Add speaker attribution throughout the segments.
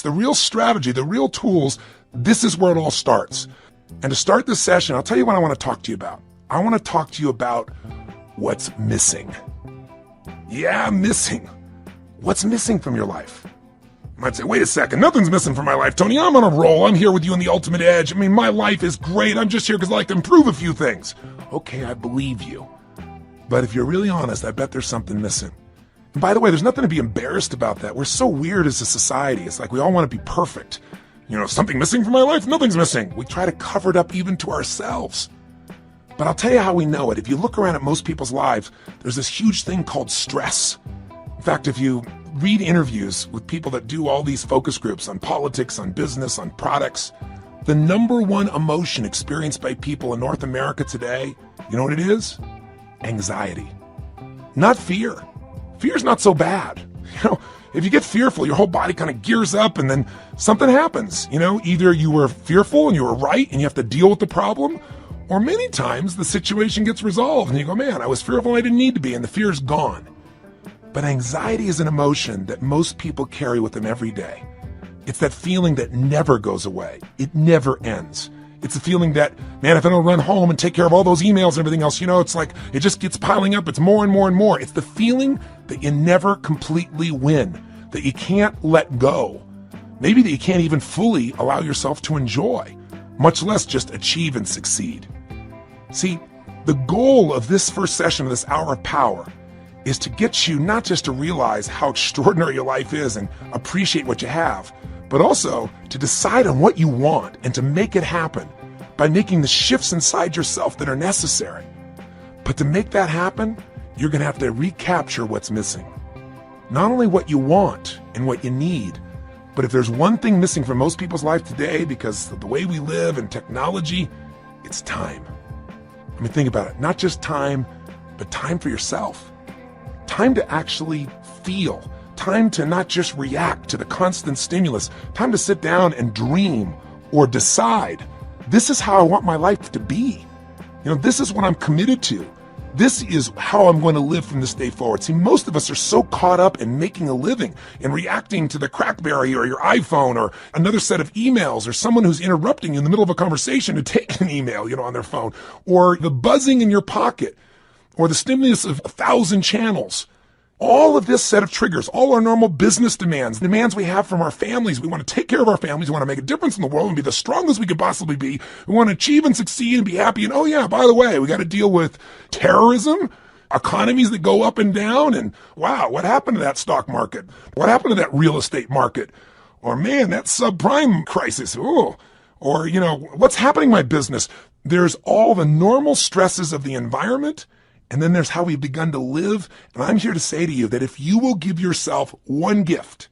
Speaker 1: the real strategy, the real tools, this is where it all starts. And to start this session, I'll tell you what I want to talk to you about. I want to talk to you about what's missing. Yeah, missing. What's missing from your life? You might say, wait a second, nothing's missing from my life, Tony. I'm on a roll. I'm here with you on the ultimate edge. I mean, my life is great. I'm just here because I like to improve a few things. Okay, I believe you. But if you're really honest, I bet there's something missing. And by the way, there's nothing to be embarrassed about that. We're so weird as a society. It's like we all want to be perfect. You know, something missing from my life? Nothing's missing. We try to cover it up even to ourselves. But I'll tell you how we know it. If you look around at most people's lives, there's this huge thing called stress. In fact, if you read interviews with people that do all these focus groups on politics, on business, on products, the number one emotion experienced by people in North America today, you know what it is? Anxiety. Not fear. Fear's not so bad. You know, if you get fearful, your whole body kind of gears up and then something happens. You know, either you were fearful and you were right and you have to deal with the problem, or many times the situation gets resolved and you go, man, I was fearful and I didn't need to be, and the fear's gone. But anxiety is an emotion that most people carry with them every day. It's that feeling that never goes away. It never ends. It's a feeling that, man, if I don't run home and take care of all those emails and everything else, you know, it's like it just gets piling up. It's more and more and more. It's the feeling that you never completely win, that you can't let go. Maybe that you can't even fully allow yourself to enjoy, much less just achieve and succeed. See, the goal of this first session of this hour of power is to get you not just to realize how extraordinary your life is and appreciate what you have, but also to decide on what you want and to make it happen by making the shifts inside yourself that are necessary. But to make that happen, you're going to have to recapture what's missing. Not only what you want and what you need, but if there's one thing missing from most people's life today because of the way we live and technology, it's time. I mean, think about it. Not just time, but time for yourself. Time to actually feel. Time to not just react to the constant stimulus. Time to sit down and dream or decide, this is how I want my life to be. You know, this is what I'm committed to. This is how I'm going to live from this day forward. See, most of us are so caught up in making a living and reacting to the Crackberry or your iPhone or another set of emails or someone who's interrupting you in the middle of a conversation to take an email, you know, on their phone, or the buzzing in your pocket, or the stimulus of 1,000 channels. All of this set of triggers, all our normal business demands we have from our families. We want to take care of our families. We want to make a difference in the world and be the strongest we could possibly be. We want to achieve and succeed and be happy. And oh yeah, by the way, we got to deal with terrorism, economies that go up and down. And wow, what happened to that stock market? What happened to that real estate market? Or man, that subprime crisis. Ooh. Or, you know, what's happening in my business? There's all the normal stresses of the environment. And then there's how we've begun to live. And I'm here to say to you that if you will give yourself one gift,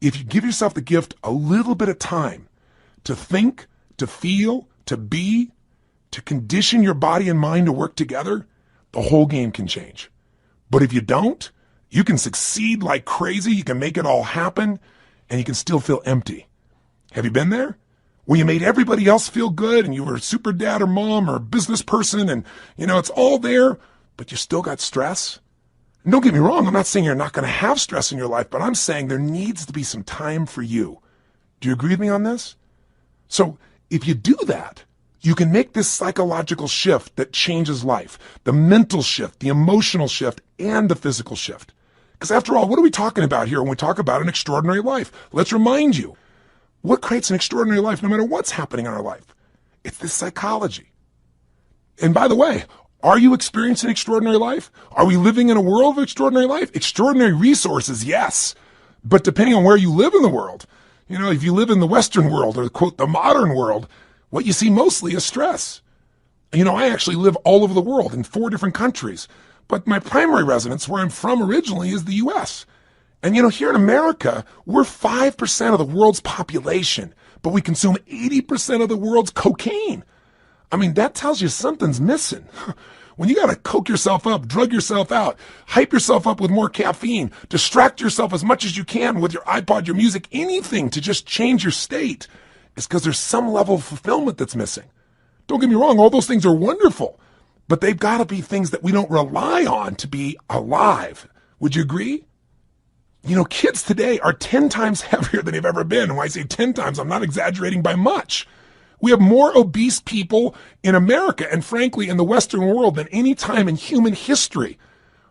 Speaker 1: if you give yourself the gift a little bit of time to think, to feel, to be, to condition your body and mind to work together, the whole game can change. But if you don't, you can succeed like crazy. You can make it all happen and you can still feel empty. Have you been there? Where you made everybody else feel good and you were a super dad or mom or a business person and, you know, it's all there, but you still got stress. And don't get me wrong, I'm not saying you're not going to have stress in your life, but I'm saying there needs to be some time for you. Do you agree with me on this? So if you do that, you can make this psychological shift that changes life, the mental shift, the emotional shift, and the physical shift. Because after all, what are we talking about here when we talk about an extraordinary life? Let's remind you, what creates an extraordinary life no matter what's happening in our life? It's this psychology. And by the way, are you experiencing an extraordinary life? Are we living in a world of extraordinary life? Extraordinary resources, yes. But depending on where you live in the world, you know, if you live in the Western world or, quote, the modern world, what you see mostly is stress. You know, I actually live all over the world in 4 different countries. But my primary residence, where I'm from originally, is the U.S. And, you know, here in America, we're 5% of the world's population, but we consume 80% of the world's cocaine. I mean, that tells you something's missing. When you got to coke yourself up, drug yourself out, hype yourself up with more caffeine, distract yourself as much as you can with your iPod, your music, anything to just change your state, it's because there's some level of fulfillment that's missing. Don't get me wrong, all those things are wonderful, but they've got to be things that we don't rely on to be alive. Would you agree? Kids today are 10 times heavier than they've ever been. And when I say 10 times, I'm not exaggerating by much. We have more obese people in America and frankly in the Western world than any time in human history.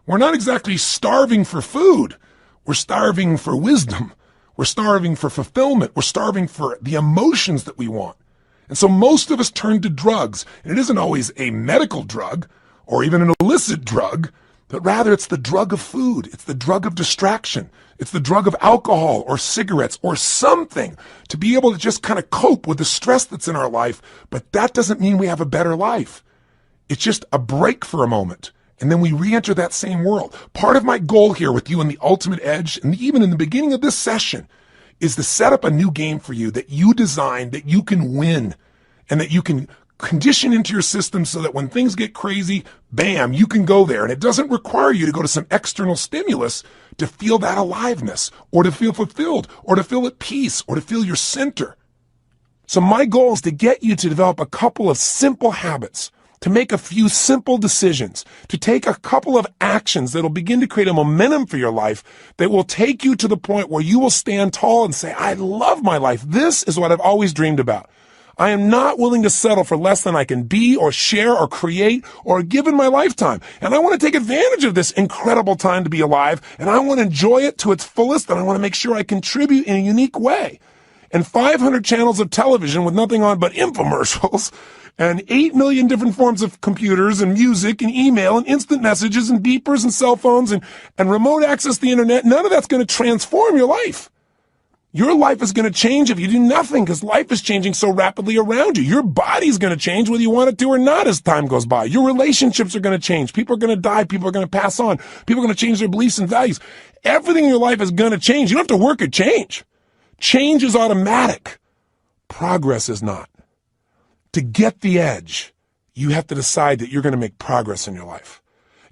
Speaker 1: We're not exactly starving for food. We're starving for wisdom. We're starving for fulfillment. We're starving for the emotions that we want. And so most of us turn to drugs. And it isn't always a medical drug or even an illicit drug, but rather it's the drug of food. It's the drug of distraction. It's the drug of alcohol or cigarettes or something to be able to just kind of cope with the stress that's in our life. But that doesn't mean we have a better life. It's just a break for a moment. And then we re-enter that same world. Part of my goal here with you in the Ultimate Edge, and even in the beginning of this session, is to set up a new game for you that you design, that you can win, and that you can condition into your system so that when things get crazy, bam, you can go there. And it doesn't require you to go to some external stimulus to feel that aliveness, or to feel fulfilled, or to feel at peace, or to feel your center. So my goal is to get you to develop a couple of simple habits, to make a few simple decisions, to take a couple of actions that'll begin to create a momentum for your life that will take you to the point where you will stand tall and say, I love my life. This is what I've always dreamed about. I am not willing to settle for less than I can be or share or create or give in my lifetime. And I want to take advantage of this incredible time to be alive, and I want to enjoy it to its fullest, and I want to make sure I contribute in a unique way. And 500 channels of television with nothing on but infomercials, and 8 million different forms of computers and music and email and instant messages and beepers and cell phones and remote access to the internet, none of that's going to transform your life. Your life is going to change if you do nothing because life is changing so rapidly around you. Your body's going to change whether you want it to or not as time goes by. Your relationships are going to change. People are going to die. People are going to pass on. People are going to change their beliefs and values. Everything in your life is going to change. You don't have to work at change. Change is automatic. Progress is not. To get the edge, you have to decide that you're going to make progress in your life.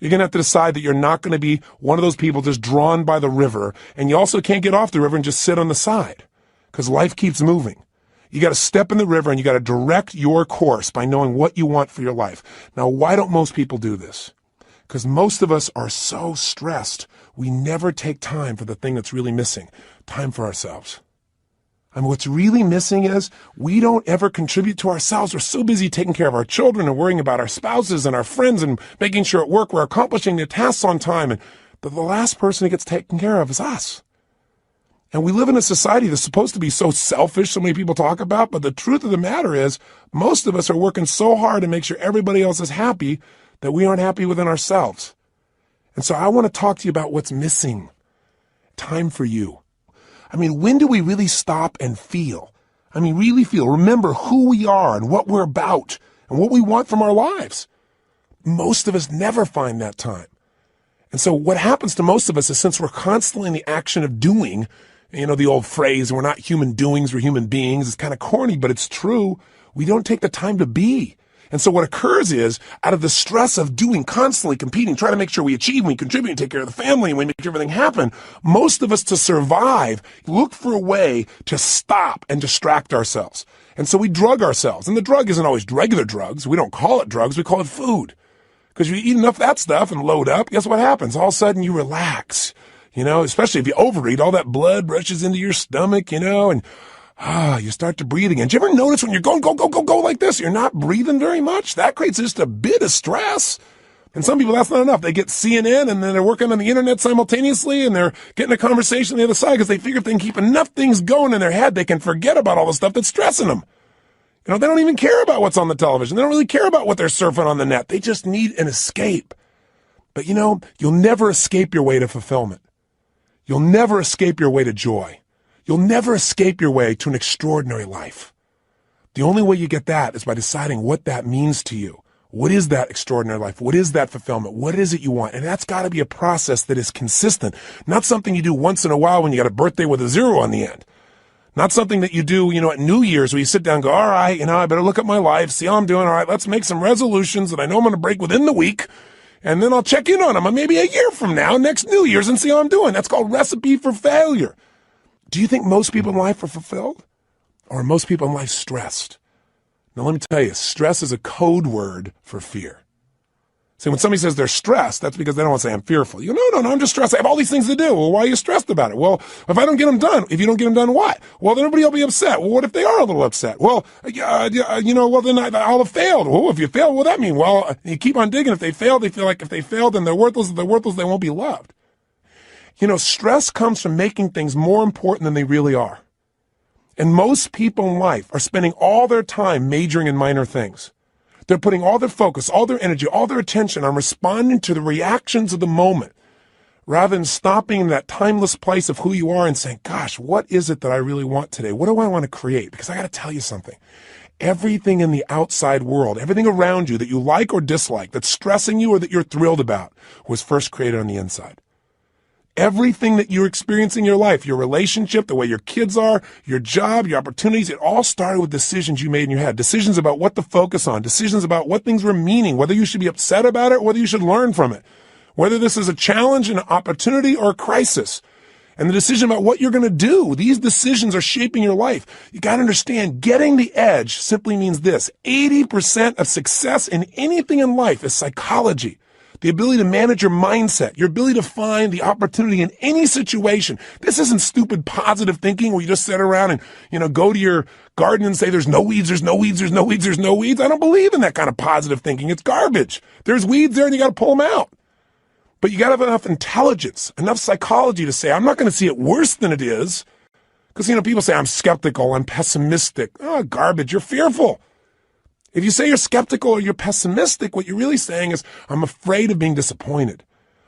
Speaker 1: You're going to have to decide that you're not going to be one of those people just drawn by the river, and you also can't get off the river and just sit on the side because life keeps moving. You got to step in the river and you got to direct your course by knowing what you want for your life. Now, why don't most people do this? Because most of us are so stressed, we never take time for the thing that's really missing, time for ourselves. I mean, what's really missing is we don't ever contribute to ourselves. We're so busy taking care of our children and worrying about our spouses and our friends and making sure at work we're accomplishing the tasks on time. And the last person who gets taken care of is us. And we live in a society that's supposed to be so selfish, so many people talk about, but the truth of the matter is most of us are working so hard to make sure everybody else is happy that we aren't happy within ourselves. And so I want to talk to you about what's missing. Time for you. I mean, when do we really stop and feel? I mean, really feel, remember who we are and what we're about and what we want from our lives. Most of us never find that time. And so what happens to most of us is since we're constantly in the action of doing, the old phrase, we're not human doings, we're human beings. It's kind of corny, but it's true. We don't take the time to be. And so what occurs is, out of the stress of doing, constantly competing, trying to make sure we achieve, we contribute, take care of the family, and we make everything happen, most of us to survive look for a way to stop and distract ourselves. And so we drug ourselves. And the drug isn't always regular drugs. We don't call it drugs. We call it food. Because you eat enough of that stuff and load up, guess what happens? All of a sudden you relax, especially if you overeat, all that blood rushes into your stomach, and you start to breathe again. Do you ever notice when you're going, go like this, you're not breathing very much? That creates just a bit of stress. And some people, that's not enough. They get CNN and then they're working on the internet simultaneously and they're getting a conversation on the other side because they figure if they can keep enough things going in their head, they can forget about all the stuff that's stressing them. They don't even care about what's on the television. They don't really care about what they're surfing on the net. They just need an escape. But you'll never escape your way to fulfillment. You'll never escape your way to joy. You'll never escape your way to an extraordinary life. The only way you get that is by deciding what that means to you. What is that extraordinary life? What is that fulfillment? What is it you want? And that's got to be a process that is consistent, not something you do once in a while when you got a birthday with a 0 on the end. Not something that you do, at New Year's where you sit down and go, all right, I better look at my life, see how I'm doing. All right, let's make some resolutions that I know I'm going to break within the week. And then I'll check in on them maybe a year from now, next New Year's, and see how I'm doing. That's called recipe for failure. Do you think most people in life are fulfilled? Or are most people in life stressed? Now, let me tell you, stress is a code word for fear. See, when somebody says they're stressed, that's because they don't want to say I'm fearful. You go, no, I'm just stressed. I have all these things to do. Well, why are you stressed about it? Well, if I don't get them done, if you don't get them done, what? Well, then everybody will be upset. Well, what if they are a little upset? Well, well, then I'll have failed. Well, if you fail, what does that mean? Well, you keep on digging. If they fail, they feel like if they failed, then they're worthless. If they're worthless, they won't be loved. Stress comes from making things more important than they really are. And most people in life are spending all their time majoring in minor things. They're putting all their focus, all their energy, all their attention on responding to the reactions of the moment, rather than stopping in that timeless place of who you are and saying, gosh, what is it that I really want today? What do I want to create? Because I got to tell you something. Everything in the outside world, everything around you that you like or dislike, that's stressing you or that you're thrilled about, was first created on the inside. Everything that you're experiencing in your life, your relationship, the way your kids are, your job, your opportunities, it all started with decisions you made in your head. Decisions about what to focus on, decisions about what things were meaning, whether you should be upset about it or whether you should learn from it, whether this is a challenge, an opportunity, or a crisis. And the decision about what you're going to do, these decisions are shaping your life. You got to understand, getting the edge simply means this. 80% of success in anything in life is psychology. The ability to manage your mindset, your ability to find the opportunity in any situation. This isn't stupid positive thinking where you just sit around and, go to your garden and say, there's no weeds, there's no weeds, there's no weeds, there's no weeds. I don't believe in that kind of positive thinking. It's garbage. There's weeds there and you got to pull them out. But you got to have enough intelligence, enough psychology to say, I'm not going to see it worse than it is. Because, people say, I'm skeptical, I'm pessimistic. Oh, garbage. You're fearful. If you say you're skeptical or you're pessimistic, what you're really saying is, I'm afraid of being disappointed.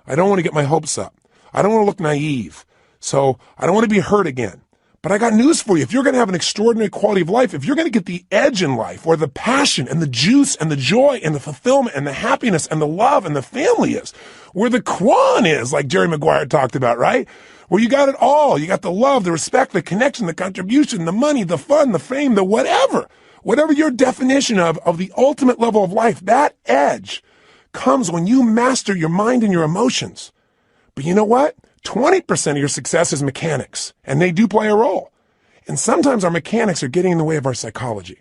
Speaker 1: I don't want to get my hopes up. I don't want to look naive. So I don't want to be hurt again. But I got news for you. If you're going to have an extraordinary quality of life, if you're going to get the edge in life, where the passion and the juice and the joy and the fulfillment and the happiness and the love and the family is, where the Quan is, like Jerry Maguire talked about, right? Where you got it all. You got the love, the respect, the connection, the contribution, the money, the fun, the fame, the whatever. Whatever your definition of the ultimate level of life, that edge comes when you master your mind and your emotions. But you know what? 20% of your success is mechanics, and they do play a role. And sometimes our mechanics are getting in the way of our psychology.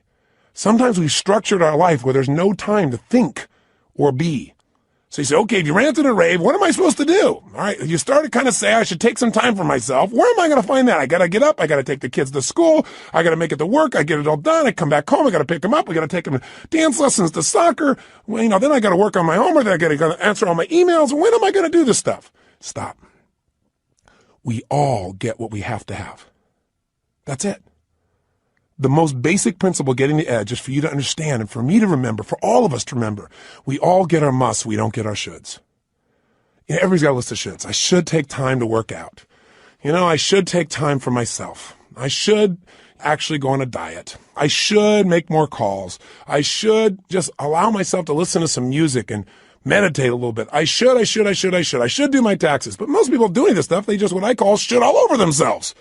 Speaker 1: Sometimes we've structured our life where there's no time to think or be. So you say, okay, if you ranted and raved, what am I supposed to do? All right, you start to kind of say, I should take some time for myself. Where am I going to find that? I got to get up. I got to take the kids to school. I got to make it to work. I get it all done. I come back home. I got to pick them up. I got to take them to dance lessons, to soccer. Well, then I got to work on my homework. Then I got to answer all my emails. When am I going to do this stuff? Stop. We all get what we have to have. That's it. The most basic principle getting the edge is for you to understand and for me to remember, for all of us to remember, we all get our musts, we don't get our shoulds. Everybody's got a list of shoulds. I should take time to work out. I should take time for myself. I should actually go on a diet. I should make more calls. I should just allow myself to listen to some music and meditate a little bit. I should do my taxes. But most people doing this stuff, they just what I call should all over themselves.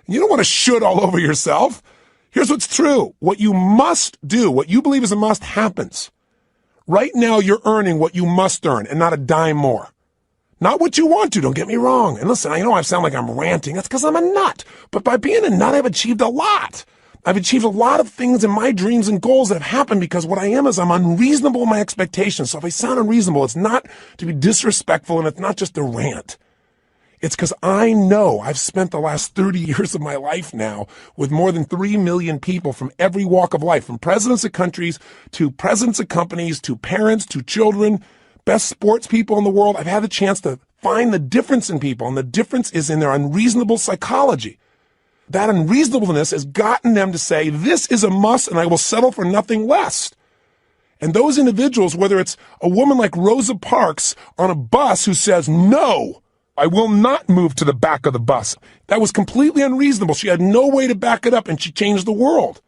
Speaker 1: You don't want to should all over yourself. Here's what's true. What you must do, what you believe is a must, happens. Right now, you're earning what you must earn and not a dime more. Not what you want to, don't get me wrong. And listen, I know I sound like I'm ranting. That's because I'm a nut. But by being a nut, I've achieved a lot. I've achieved a lot of things in my dreams and goals that have happened because what I am is I'm unreasonable in my expectations. So if I sound unreasonable, it's not to be disrespectful and it's not just a rant. It's because I know I've spent the last 30 years of my life now with more than 3 million people from every walk of life, from presidents of countries to presidents of companies to parents to children, best sports people in the world. I've had the chance to find the difference in people, and the difference is in their unreasonable psychology. That unreasonableness has gotten them to say, this is a must and I will settle for nothing less. And those individuals, whether it's a woman like Rosa Parks on a bus who says, no, I will not move to the back of the bus. That was completely unreasonable. She had no way to back it up, and she changed the world.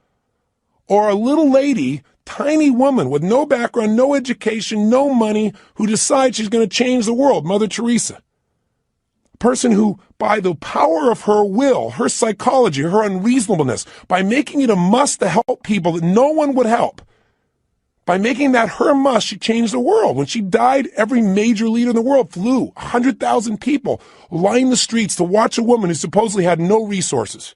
Speaker 1: Or a little lady, tiny woman with no background, no education, no money, who decides she's going to change the world, Mother Teresa. A person who, by the power of her will, her psychology, her unreasonableness, by making it a must to help people that no one would help, by making that her must, she changed the world. When she died, every major leader in the world flew. 100,000 people lined the streets to watch a woman who supposedly had no resources.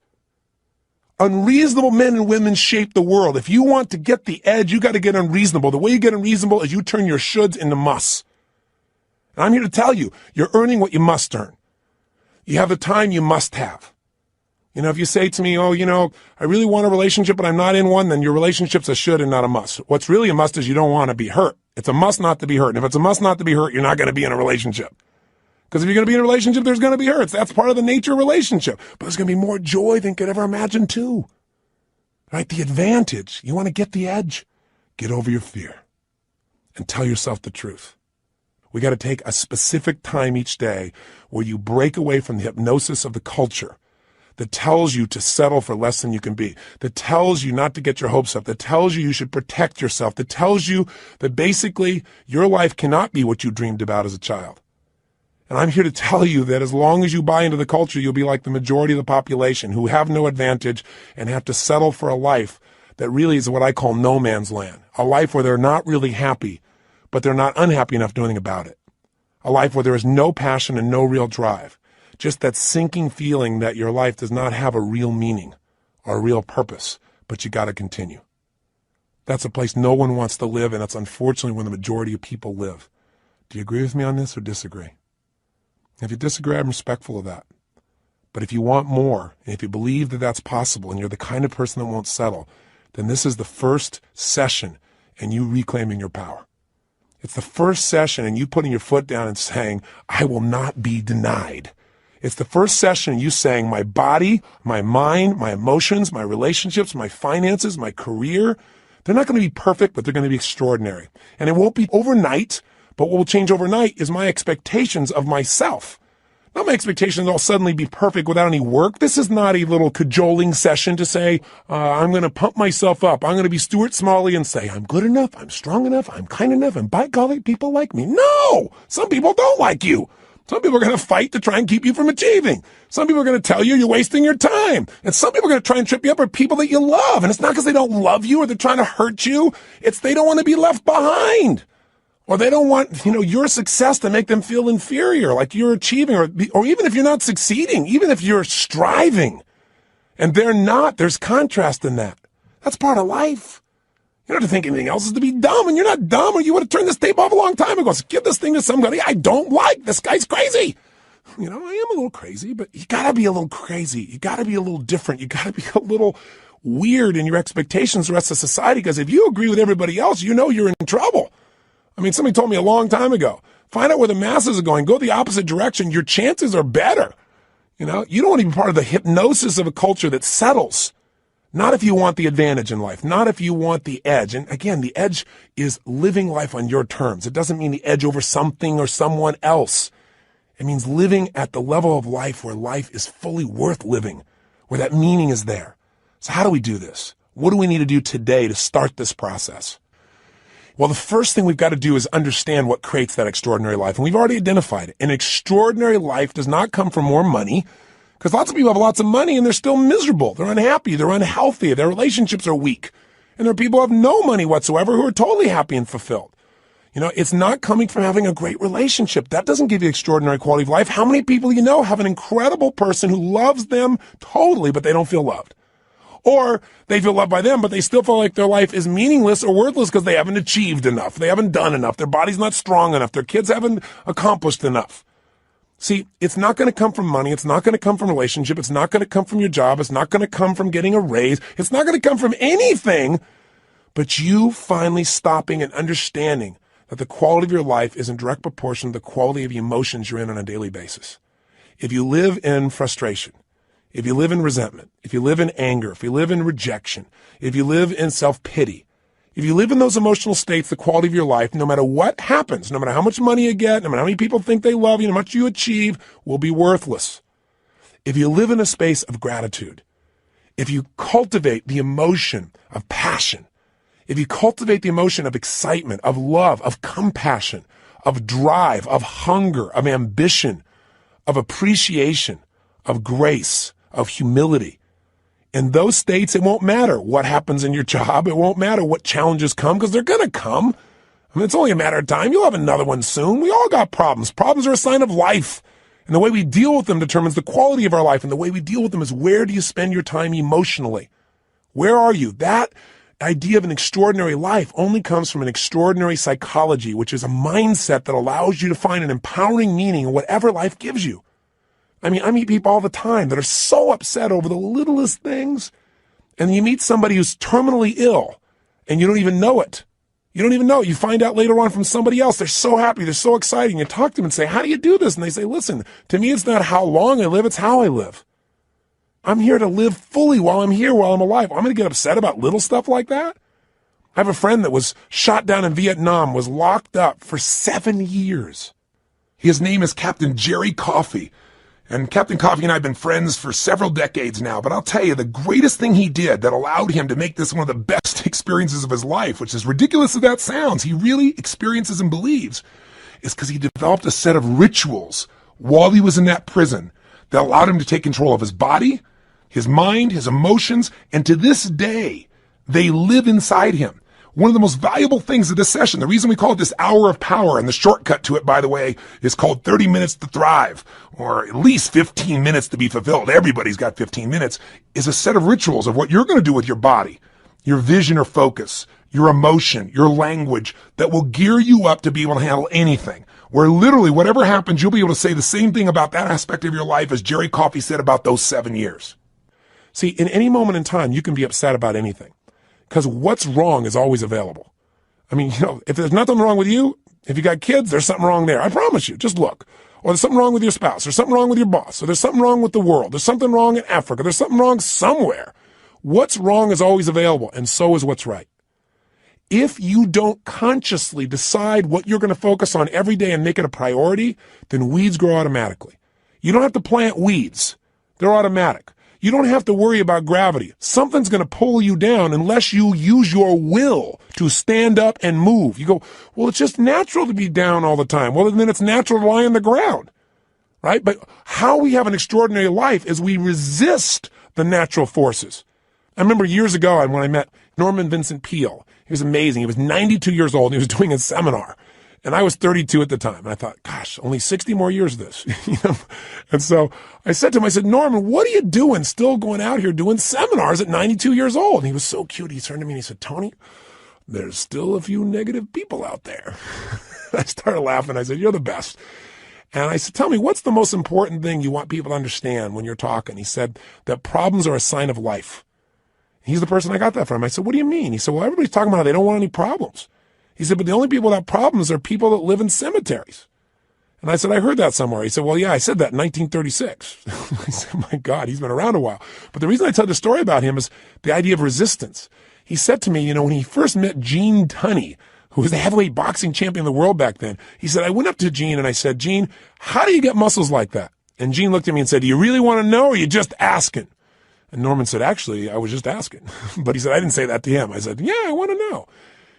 Speaker 1: Unreasonable men and women shape the world. If you want to get the edge, you got to get unreasonable. The way you get unreasonable is you turn your shoulds into musts. And I'm here to tell you, you're earning what you must earn. You have the time you must have. If you say to me, I really want a relationship, but I'm not in one, then your relationship's a should and not a must. What's really a must is you don't want to be hurt. It's a must not to be hurt. And if it's a must not to be hurt, you're not going to be in a relationship. Because if you're going to be in a relationship, there's going to be hurts. That's part of the nature of a relationship. But there's going to be more joy than you could ever imagine too. Right? The advantage. You want to get the edge. Get over your fear and tell yourself the truth. We got to take a specific time each day where you break away from the hypnosis of the culture that tells you to settle for less than you can be, that tells you not to get your hopes up, that tells you should protect yourself, that tells you that basically your life cannot be what you dreamed about as a child. And I'm here to tell you that as long as you buy into the culture, you'll be like the majority of the population who have no advantage and have to settle for a life that really is what I call no man's land, a life where they're not really happy, but they're not unhappy enough to do anything about it, a life where there is no passion and no real drive. Just that sinking feeling that your life does not have a real meaning or a real purpose, but you got to continue. That's a place no one wants to live, and that's unfortunately where the majority of people live. Do you agree with me on this or disagree? If you disagree, I'm respectful of that. But if you want more, and if you believe that that's possible, and you're the kind of person that won't settle, then this is the first session in you reclaiming your power. It's the first session in you putting your foot down and saying, I will not be denied. It's the first session in you saying, my body, my mind, my emotions, my relationships, my finances, my career, they're not going to be perfect, but they're going to be extraordinary. And it won't be overnight, but what will change overnight is my expectations of myself. Not my expectations will suddenly be perfect without any work. This is not a little cajoling session to say, I'm going to pump myself up. I'm going to be Stuart Smalley and say, I'm good enough, I'm strong enough, I'm kind enough, and by golly, people like me. No! Some people don't like you. Some people are going to fight to try and keep you from achieving. Some people are going to tell you you're wasting your time. And some people are going to try and trip you up are people that you love. And it's not because they don't love you or they're trying to hurt you. It's they don't want to be left behind. Or they don't want, your success to make them feel inferior, like you're achieving, or even if you're not succeeding, even if you're striving. And they're not, there's contrast in that. That's part of life. You don't have to think anything else is to be dumb, and you're not dumb, or you would have turned this tape off a long time ago. So give this thing to somebody I don't like. This guy's crazy. I am a little crazy, but you gotta be a little crazy. You gotta be a little different. You gotta be a little weird in your expectations of the rest of society, because if you agree with everybody else, you're in trouble. Somebody told me a long time ago, find out where the masses are going, go the opposite direction. Your chances are better. You don't want to be part of the hypnosis of a culture that settles. Not if you want the advantage in life, not if you want the edge. And again, the edge is living life on your terms. It doesn't mean the edge over something or someone else. It means living at the level of life where life is fully worth living, where that meaning is there. So how do we do this? What do we need to do today to start this process? Well, the first thing we've got to do is understand what creates that extraordinary life. And we've already identified it. An extraordinary life does not come from more money, because lots of people have lots of money and they're still miserable. They're unhappy. They're unhealthy. Their relationships are weak. And there are people who have no money whatsoever who are totally happy and fulfilled. It's not coming from having a great relationship. That doesn't give you extraordinary quality of life. How many people have an incredible person who loves them totally, but they don't feel loved? Or they feel loved by them, but they still feel like their life is meaningless or worthless because they haven't achieved enough. They haven't done enough. Their body's not strong enough. Their kids haven't accomplished enough. See, it's not going to come from money. It's not going to come from relationship. It's not going to come from your job. It's not going to come from getting a raise. It's not going to come from anything but you finally stopping and understanding that the quality of your life is in direct proportion to the quality of the emotions you're in on a daily basis. If you live in frustration, if you live in resentment, if you live in anger, if you live in rejection, if you live in self-pity, if you live in those emotional states, the quality of your life, no matter what happens, no matter how much money you get, no matter how many people think they love you, how much you achieve, will be worthless. If you live in a space of gratitude, if you cultivate the emotion of passion, if you cultivate the emotion of excitement, of love, of compassion, of drive, of hunger, of ambition, of appreciation, of grace, of humility, in those states, it won't matter what happens in your job. It won't matter what challenges come, because they're going to come. It's only a matter of time. You'll have another one soon. We all got problems. Problems are a sign of life. And the way we deal with them determines the quality of our life. And the way we deal with them is, where do you spend your time emotionally? Where are you? That idea of an extraordinary life only comes from an extraordinary psychology, which is a mindset that allows you to find an empowering meaning in whatever life gives you. I mean, I meet people all the time that are so upset over the littlest things, and you meet somebody who's terminally ill, and you don't even know it. You don't even know it. You find out later on from somebody else. They're so happy. They're so excited. And you talk to them and say, how do you do this? And they say, listen, to me, it's not how long I live. It's how I live. I'm here to live fully while I'm here, while I'm alive. I'm going to get upset about little stuff like that. I have a friend that was shot down in Vietnam, was locked up for 7 years. His name is Captain Jerry Coffey. And Captain Coffey and I have been friends for several decades now, but I'll tell you, the greatest thing he did that allowed him to make this one of the best experiences of his life, which is ridiculous as that sounds, he really experiences and believes, is because he developed a set of rituals while he was in that prison that allowed him to take control of his body, his mind, his emotions, and to this day, they live inside him. One of the most valuable things of this session, the reason we call it this hour of power, and the shortcut to it, by the way, is called 30 minutes to thrive, or at least 15 minutes to be fulfilled. Everybody's got 15 minutes, is a set of rituals of what you're going to do with your body, your vision or focus, your emotion, your language, that will gear you up to be able to handle anything. Where literally whatever happens, you'll be able to say the same thing about that aspect of your life as Jerry Coffey said about those 7 years. See, in any moment in time, you can be upset about anything. Because what's wrong is always available. I mean, if there's nothing wrong with you, if you got kids, there's something wrong there. I promise you. Just look. Or there's something wrong with your spouse. There's something wrong with your boss. Or there's something wrong with the world. There's something wrong in Africa. There's something wrong somewhere. What's wrong is always available, and so is what's right. If you don't consciously decide what you're going to focus on every day and make it a priority, then weeds grow automatically. You don't have to plant weeds. They're automatic. You don't have to worry about gravity. Something's going to pull you down unless you use your will to stand up and move. You go, well, it's just natural to be down all the time. Well, then it's natural to lie on the ground, right? But how we have an extraordinary life is we resist the natural forces. I remember years ago when I met Norman Vincent Peale. He was amazing. He was 92 years old, and he was doing a seminar. And I was 32 at the time. And I thought, gosh, only 60 more years of this. And so I said to him, I said, Norman, what are you doing still going out here doing seminars at 92 years old? And he was so cute. He turned to me and he said, Tony, there's still a few negative people out there. I started laughing. I said, you're the best. And I said, tell me, what's the most important thing you want people to understand when you're talking? He said that problems are a sign of life. He's the person I got that from. I said, what do you mean? He said, well, everybody's talking about how they don't want any problems. He said, but the only people without problems are people that live in cemeteries. And I said, I heard that somewhere. He said, well, yeah, I said that in 1936. I said, my God, he's been around a while. But the reason I tell the story about him is the idea of resistance. He said to me, when he first met Gene Tunney, who was the heavyweight boxing champion of the world back then, he said, I went up to Gene and I said, Gene, how do you get muscles like that? And Gene looked at me and said, do you really want to know or are you just asking? And Norman said, actually, I was just asking. But he said, I didn't say that to him. I said, yeah, I want to know.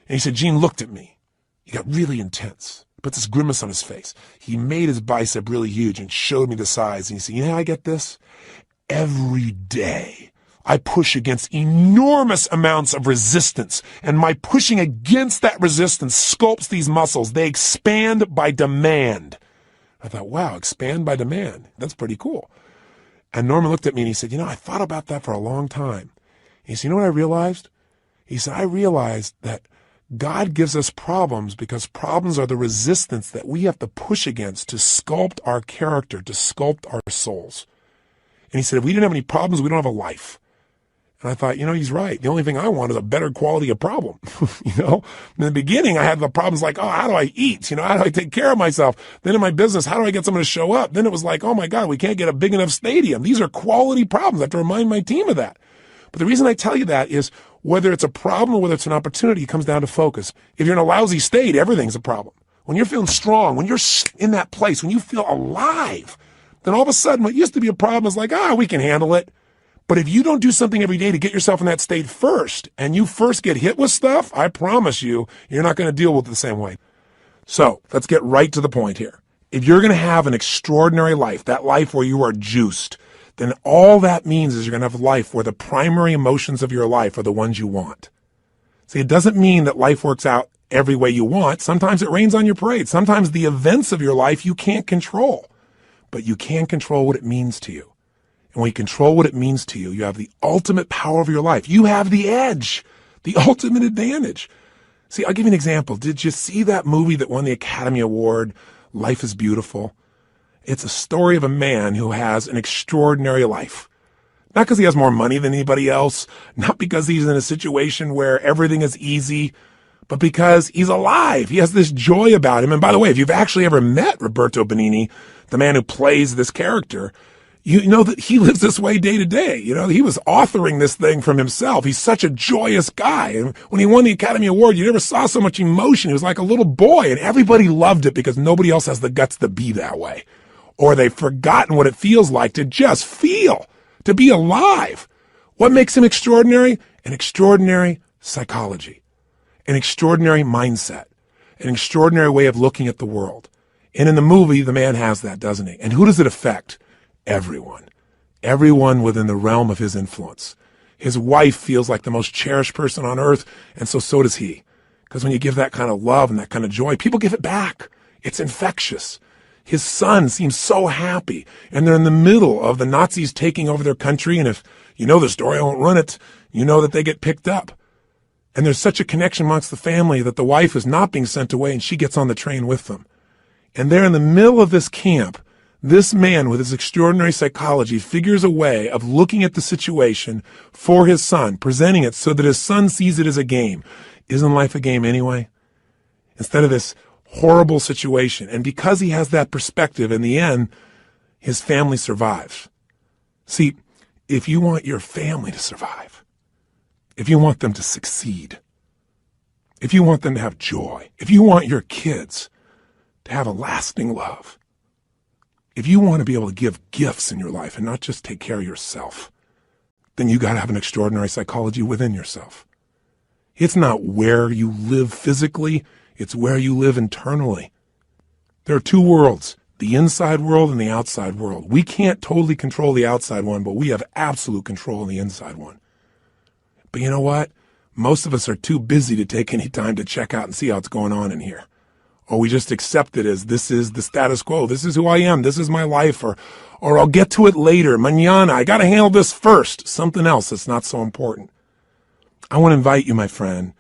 Speaker 1: And he said, Gene looked at me. He got really intense. Put this grimace on his face. He made his bicep really huge and showed me the size. And he said, you know how I get this? Every day I push against enormous amounts of resistance. And my pushing against that resistance sculpts these muscles. They expand by demand. I thought, wow, expand by demand. That's pretty cool. And Norman looked at me and he said, I thought about that for a long time. He said, you know what I realized? He said, I realized that God gives us problems because problems are the resistance that we have to push against to sculpt our character, to sculpt our souls. And he said, if we didn't have any problems, we don't have a life. And I thought, he's right. The only thing I want is a better quality of problem. In the beginning, I had the problems like, how do I eat? How do I take care of myself? Then in my business, how do I get someone to show up? Then it was like, oh my God, we can't get a big enough stadium. These are quality problems. I have to remind my team of that. But the reason I tell you that is whether it's a problem or whether it's an opportunity, it comes down to focus. If you're in a lousy state, everything's a problem. When you're feeling strong, when you're in that place, when you feel alive, then all of a sudden what used to be a problem is like, we can handle it. But if you don't do something every day to get yourself in that state first, and you first get hit with stuff, I promise you, you're not going to deal with it the same way. So let's get right to the point here. If you're going to have an extraordinary life, that life where you are juiced, then all that means is you're going to have a life where the primary emotions of your life are the ones you want. See, it doesn't mean that life works out every way you want. Sometimes it rains on your parade. Sometimes the events of your life you can't control, but you can control what it means to you. And when you control what it means to you, you have the ultimate power of your life. You have the edge. The ultimate advantage. See, I'll give you an example. Did you see that movie that won the Academy Award, Life is Beautiful? It's a story of a man who has an extraordinary life. Not because he has more money than anybody else, not because he's in a situation where everything is easy, but because he's alive. He has this joy about him. And by the way, if you've actually ever met Roberto Benigni, the man who plays this character, you know that he lives this way day to day. You know, he was authoring this thing from himself. He's such a joyous guy. And when he won the Academy Award, you never saw so much emotion. He was like a little boy, and everybody loved it because nobody else has the guts to be that way. Or they've forgotten what it feels like to just feel, to be alive. What makes him extraordinary? An extraordinary psychology, an extraordinary mindset, an extraordinary way of looking at the world. And in the movie, the man has that, doesn't he? And who does it affect? Everyone. Everyone within the realm of his influence. His wife feels like the most cherished person on earth, and so does he. Because when you give that kind of love and that kind of joy, people give it back. It's infectious. His son seems so happy, and they're in the middle of the Nazis taking over their country, and if you know the story, I won't run it, you know that they get picked up. And there's such a connection amongst the family that the wife is not being sent away, and she gets on the train with them. And they're in the middle of this camp. This man with his extraordinary psychology figures a way of looking at the situation for his son, presenting it so that his son sees it as a game. Isn't life a game anyway? Instead of this horrible situation. And because he has that perspective, in the end, his family survives. See, if you want your family to survive, if you want them to succeed, if you want them to have joy, if you want your kids to have a lasting love, if you want to be able to give gifts in your life and not just take care of yourself, then you got to have an extraordinary psychology within yourself. It's not where you live physically, it's where you live internally. There are two worlds, the inside world and the outside world. We can't totally control the outside one, but we have absolute control in the inside one. But you know what? Most of us are too busy to take any time to check out and see how it's going on in here. Or we just accept it as this is the status quo. This is who I am. This is my life. Or I'll get to it later. Mañana. I got to handle this first. Something else that's not so important. I want to invite you, my friend,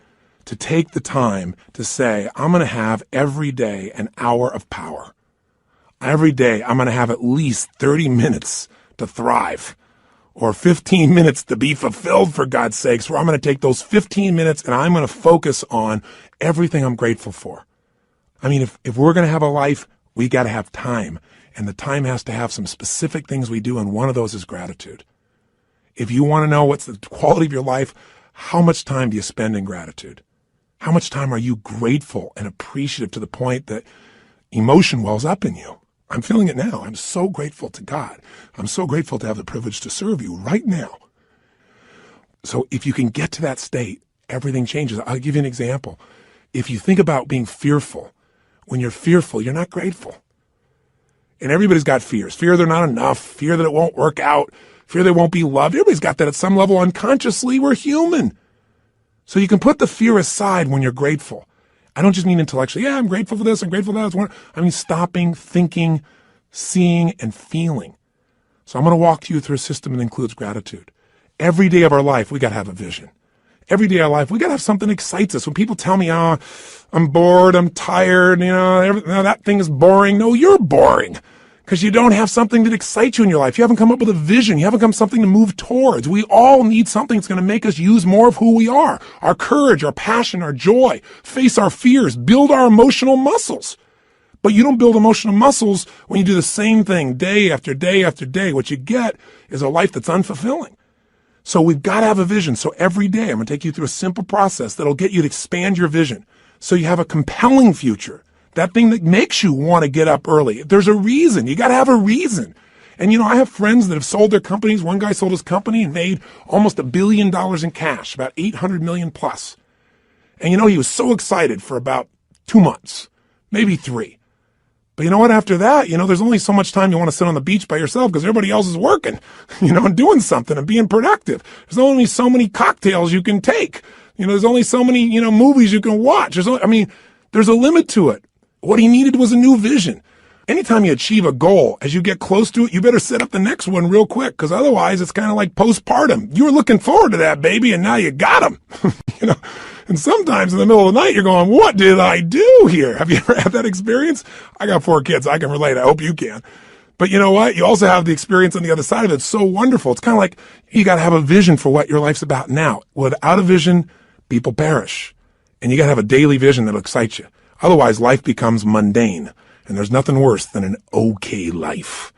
Speaker 1: to take the time to say, I'm going to have every day an hour of power. Every day I'm going to have at least 30 minutes to thrive. Or 15 minutes to be fulfilled, for God's sakes, where I'm going to take those 15 minutes and I'm going to focus on everything I'm grateful for. I mean, if we're going to have a life, we got to have time. And the time has to have some specific things we do, and one of those is gratitude. If you want to know what's the quality of your life, how much time do you spend in gratitude? How much time are you grateful and appreciative to the point that emotion wells up in you? I'm feeling it now. I'm so grateful to God. I'm so grateful to have the privilege to serve you right now. So if you can get to that state, everything changes. I'll give you an example. If you think about being fearful, when you're fearful, you're not grateful. And everybody's got fears. Fear they're not enough. Fear that it won't work out. Fear they won't be loved. Everybody's got that at some level unconsciously. We're human. So you can put the fear aside when you're grateful. I don't just mean intellectually. Yeah, I'm grateful for this. I'm grateful for that. I mean stopping, thinking, seeing, and feeling. So I'm going to walk you through a system that includes gratitude. Every day of our life, we got to have a vision. Every day of our life, we got to have something that excites us. When people tell me, oh, I'm bored, I'm tired, that thing is boring. No, you're boring because you don't have something that excites you in your life. You haven't come up with a vision. You haven't come something to move towards. We all need something that's going to make us use more of who we are, our courage, our passion, our joy, face our fears, build our emotional muscles. But you don't build emotional muscles when you do the same thing day after day after day. What you get is a life that's unfulfilling. So we've got to have a vision. So every day I'm going to take you through a simple process that'll get you to expand your vision so you have a compelling future, that thing that makes you want to get up early. There's a reason. You got to have a reason. And, I have friends that have sold their companies. One guy sold his company and made almost $1 billion in cash, about 800 million plus. And, he was so excited for about 2 months, maybe 3. But you know what? After that, there's only so much time you want to sit on the beach by yourself because everybody else is working, and doing something and being productive. There's only so many cocktails you can take. There's only so many, movies you can watch. There's a limit to it. What he needed was a new vision. Anytime you achieve a goal, as you get close to it, you better set up the next one real quick, because otherwise it's kind of like postpartum. You were looking forward to that baby, and now you got him. And sometimes in the middle of the night, you're going, what did I do here? Have you ever had that experience? I got 4 kids. I can relate. I hope you can. But you know what? You also have the experience on the other side of it. It's so wonderful. It's kind of like you got to have a vision for what your life's about now. Without a vision, people perish. And you got to have a daily vision that'll excite you. Otherwise, life becomes mundane. And there's nothing worse than an okay life.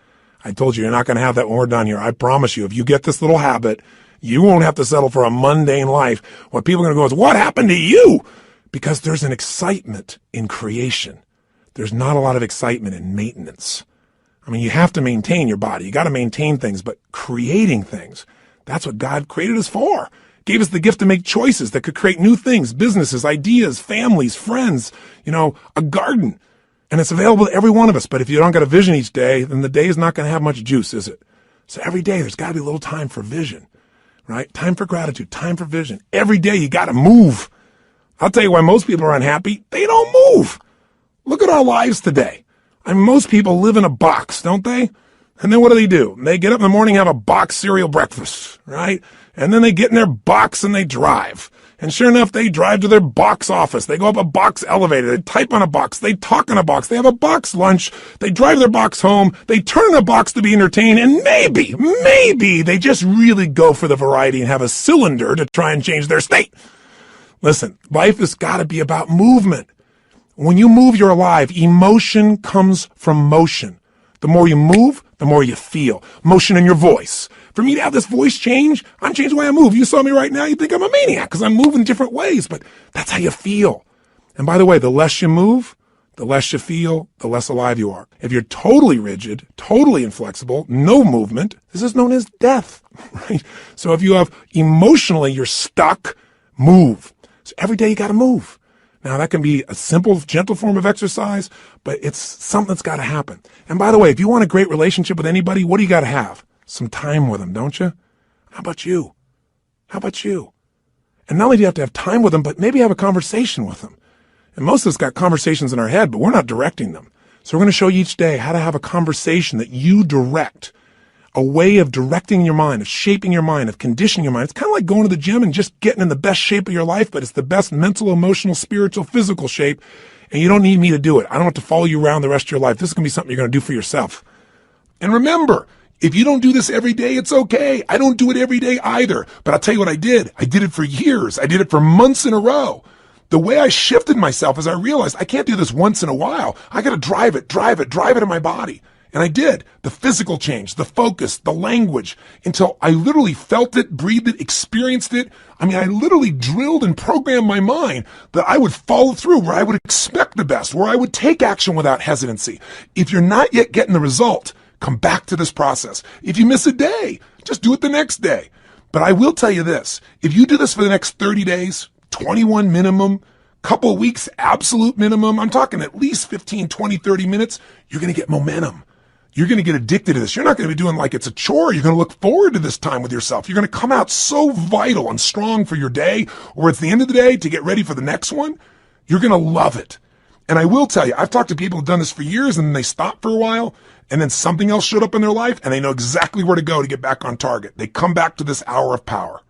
Speaker 1: I told you, you're not going to have that when we're done here. I promise you, if you get this little habit, you won't have to settle for a mundane life. What people are going to go is, what happened to you? Because there's an excitement in creation. There's not a lot of excitement in maintenance. I mean, you have to maintain your body. You got to maintain things, but creating things, that's what God created us for. Gave us the gift to make choices that could create new things, businesses, ideas, families, friends, a garden. And it's available to every one of us. But if you don't got a vision each day, then the day is not going to have much juice, is it? So every day there's got to be a little time for vision, right? Time for gratitude, time for vision. Every day you got to move. I'll tell you why most people are unhappy. They don't move. Look at our lives today. I mean, most people live in a box, don't they? And then what do? They get up in the morning, have a box cereal breakfast, right? And then they get in their box and they drive. And sure enough, they drive to their box office. They go up a box elevator. They type on a box. They talk on a box. They have a box lunch. They drive their box home. They turn a box to be entertained. And maybe they just really go for the variety and have a cylinder to try and change their state. Listen, life has got to be about movement. When you move, you're alive. Emotion comes from motion. The more you move, the more you feel. Motion in your voice. For me to have this voice change, I'm changing the way I move. You saw me right now, you think I'm a maniac because I'm moving different ways, but that's how you feel. And by the way, the less you move, the less you feel, the less alive you are. If you're totally rigid, totally inflexible, no movement, this is known as death, right? So if you have emotionally, you're stuck, move. So every day you got to move. Now, that can be a simple, gentle form of exercise, but it's something that's got to happen. And by the way, if you want a great relationship with anybody, what do you got to have? Some time with them, don't you? How about you? And not only do you have to have time with them, but maybe have a conversation with them. And most of us got conversations in our head, but we're not directing them. So we're going to show you each day how to have a conversation that you direct. A way of directing your mind, of shaping your mind, of conditioning your mind. It's kind of like going to the gym and just getting in the best shape of your life, but it's the best mental, emotional, spiritual, physical shape. And you don't need me to do it. I don't have to follow you around the rest of your life. This is going to be something you're going to do for yourself. And remember, if you don't do this every day, it's okay. I don't do it every day either. But I'll tell you what I did. I did it for years. I did it for months in a row. The way I shifted myself is I realized I can't do this once in a while. I got to drive it in my body. And I did. The physical change, the focus, the language, until I literally felt it, breathed it, experienced it. I mean, I literally drilled and programmed my mind that I would follow through, where I would expect the best, where I would take action without hesitancy. If you're not yet getting the result, come back to this process. If you miss a day, just do it the next day. But I will tell you this. If you do this for the next 30 days, 21 minimum, couple of weeks, absolute minimum, I'm talking at least 15, 20, 30 minutes, you're going to get momentum. You're going to get addicted to this. You're not going to be doing like it's a chore. You're going to look forward to this time with yourself. You're going to come out so vital and strong for your day, or it's the end of the day to get ready for the next one. You're going to love it. And I will tell you, I've talked to people who've done this for years and then they stopped for a while and then something else showed up in their life and they know exactly where to go to get back on target. They come back to this hour of power.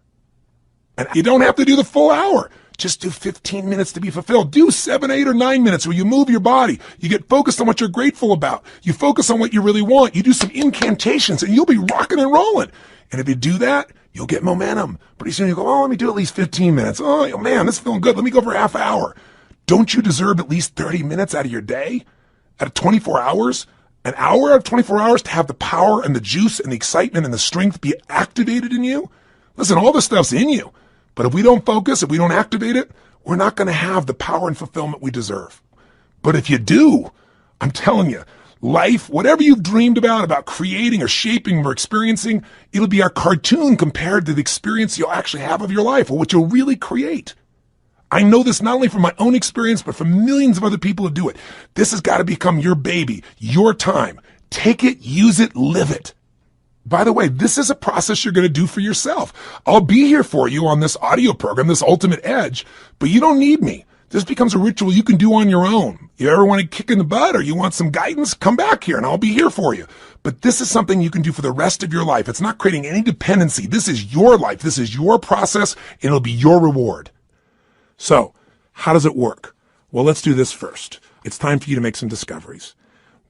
Speaker 1: And you don't have to do the full hour. Just do 15 minutes to be fulfilled. Do 7, 8, or 9 minutes where you move your body. You get focused on what you're grateful about. You focus on what you really want. You do some incantations and you'll be rocking and rolling. And if you do that, you'll get momentum. Pretty soon you go, oh, let me do at least 15 minutes. Oh, man, this is feeling good. Let me go for a half hour. Don't you deserve at least 30 minutes out of your day? Out of 24 hours? An hour out of 24 hours to have the power and the juice and the excitement and the strength be activated in you? Listen, all this stuff's in you. But if we don't focus, if we don't activate it, we're not going to have the power and fulfillment we deserve. But if you do, I'm telling you, life, whatever you've dreamed about creating or shaping or experiencing, it'll be our cartoon compared to the experience you'll actually have of your life or what you'll really create. I know this not only from my own experience, but from millions of other people who do it. This has got to become your baby, your time. Take it, use it, live it. By the way, this is a process you're going to do for yourself. I'll be here for you on this audio program, this Ultimate Edge, but you don't need me. This becomes a ritual you can do on your own. You ever want to kick in the butt or you want some guidance? Come back here and I'll be here for you. But this is something you can do for the rest of your life. It's not creating any dependency. This is your life. This is your process, and it'll be your reward. So, how does it work? Well, let's do this first. It's time for you to make some discoveries.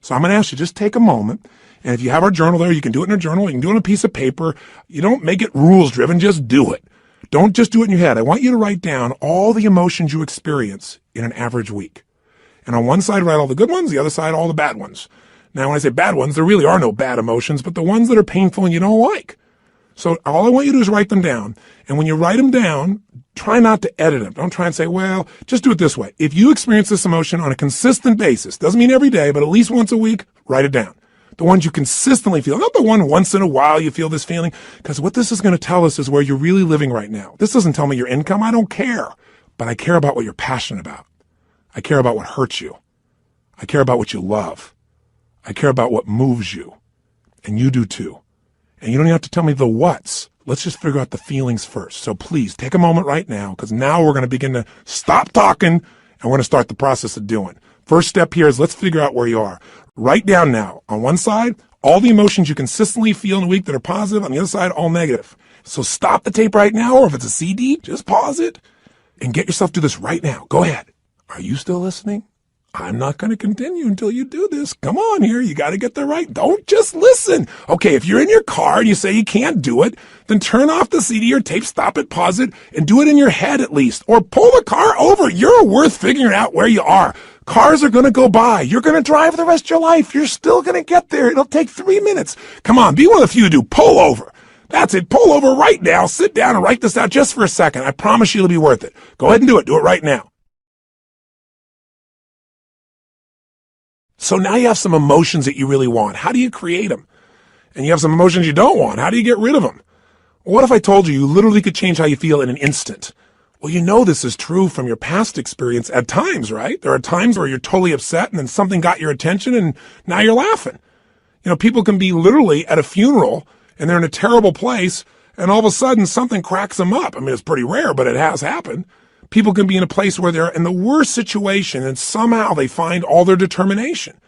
Speaker 1: So I'm going to ask you, just take a moment. And if you have our journal there, you can do it in a journal. You can do it on a piece of paper. You don't make it rules driven. Just do it. Don't just do it in your head. I want you to write down all the emotions you experience in an average week. And on one side, write all the good ones. The other side, all the bad ones. Now, when I say bad ones, there really are no bad emotions, but the ones that are painful and you don't like. So all I want you to do is write them down. And when you write them down, try not to edit them. Don't try and say, well, just do it this way. If you experience this emotion on a consistent basis, doesn't mean every day, but at least once a week, write it down. The ones you consistently feel, not the one once in a while you feel this feeling, because what this is going to tell us is where you're really living right now. This doesn't tell me your income. I don't care, but I care about what you're passionate about. I care about what hurts you. I care about what you love. I care about what moves you, and you do too. And you don't even have to tell me the what's. Let's just figure out the feelings first. So please take a moment right now, because now we're going to begin to stop talking and we're going to start the process of doing. First step here is let's figure out where you are. Write down now, on one side, all the emotions you consistently feel in a week that are positive. On the other side, all negative. So stop the tape right now, or if it's a CD, just pause it and get yourself to this right now. Go ahead. Are you still listening? I'm not going to continue until you do this. Come on here. You got to get there right. Don't just listen. Okay, if you're in your car and you say you can't do it, then turn off the CD or tape, stop it, pause it, and do it in your head at least. Or pull the car over. You're worth figuring out where you are. Cars are going to go by. You're going to drive the rest of your life. You're still going to get there. It'll take 3 minutes. Come on, be one of the few who do. Pull over. That's it. Pull over right now. Sit down and write this out just for a second. I promise you it'll be worth it. Go ahead and do it. Do it right now. So now you have some emotions that you really want. How do you create them? And you have some emotions you don't want. How do you get rid of them? What if I told you you literally could change how you feel in an instant? Well, you know this is true from your past experience at times, right? There are times where you're totally upset and then something got your attention and now you're laughing. You know, people can be literally at a funeral and they're in a terrible place and all of a sudden something cracks them up. I mean, it's pretty rare, but it has happened. People can be in a place where they're in the worst situation and somehow they find all their determination.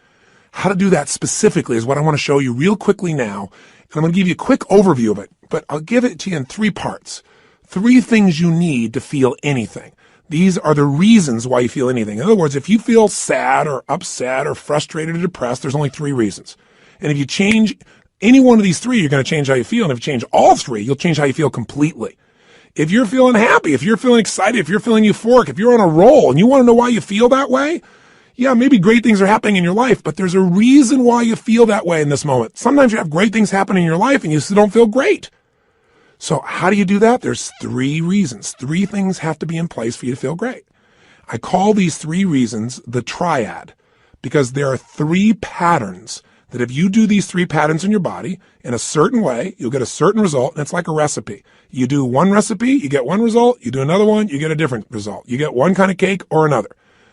Speaker 1: How to do that specifically is what I want to show you real quickly now. And I'm going to give you a quick overview of it, but I'll give it to you in 3 parts. 3 things you need to feel anything. These are the reasons why you feel anything. In other words, if you feel sad or upset or frustrated or depressed, there's only 3 reasons. And if you change any one of these 3, you're going to change how you feel. And if you change all 3, you'll change how you feel completely. If you're feeling happy, if you're feeling excited, if you're feeling euphoric, if you're on a roll and you want to know why you feel that way, yeah, maybe great things are happening in your life, but there's a reason why you feel that way in this moment. Sometimes you have great things happen in your life and you still don't feel great. So how do you do that? There's 3 reasons. 3 things have to be in place for you to feel great. I call these 3 reasons the triad because there are 3 patterns that if you do these 3 patterns in your body in a certain way, you'll get a certain result, and it's like a recipe. You do one recipe, you get one result. You do another one, you get a different result. You get one kind of cake or another.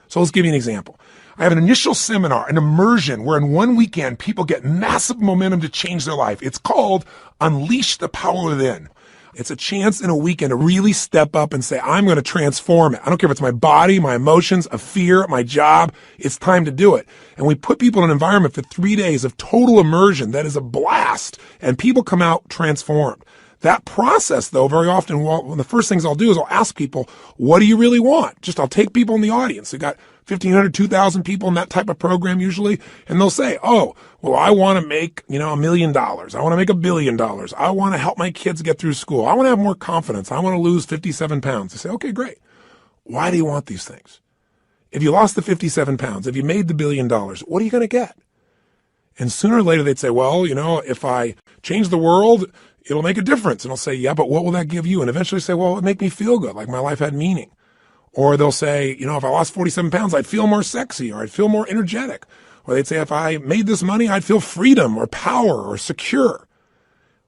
Speaker 1: So let's give you an example. I have an initial seminar, an immersion, where in one weekend, people get massive momentum to change their life. It's called Unleash the Power Within. It's a chance in a weekend to really step up and say, I'm going to transform it. I don't care if it's my body, my emotions, a fear, my job. It's time to do it. And we put people in an environment for 3 days of total immersion that is a blast. And people come out transformed. That process, though, very often, one of the first things I'll do is I'll ask people, what do you really want? I'll take people in the audience. We've got 1,500, 2,000 people in that type of program usually, and they'll say, oh, well, I want to make, $1 million. I want to make $1 billion. I want to help my kids get through school. I want to have more confidence. I want to lose 57 pounds. They say, okay, great. Why do you want these things? If you lost the 57 pounds, if you made the $1 billion, what are you going to get? And sooner or later they'd say, well, if I change the world, it'll make a difference. And I'll say, yeah, but what will that give you? And eventually say, well, it'll make me feel good, like my life had meaning. Or they'll say, if I lost 47 pounds, I'd feel more sexy or I'd feel more energetic. Or they'd say, if I made this money, I'd feel freedom or power or secure.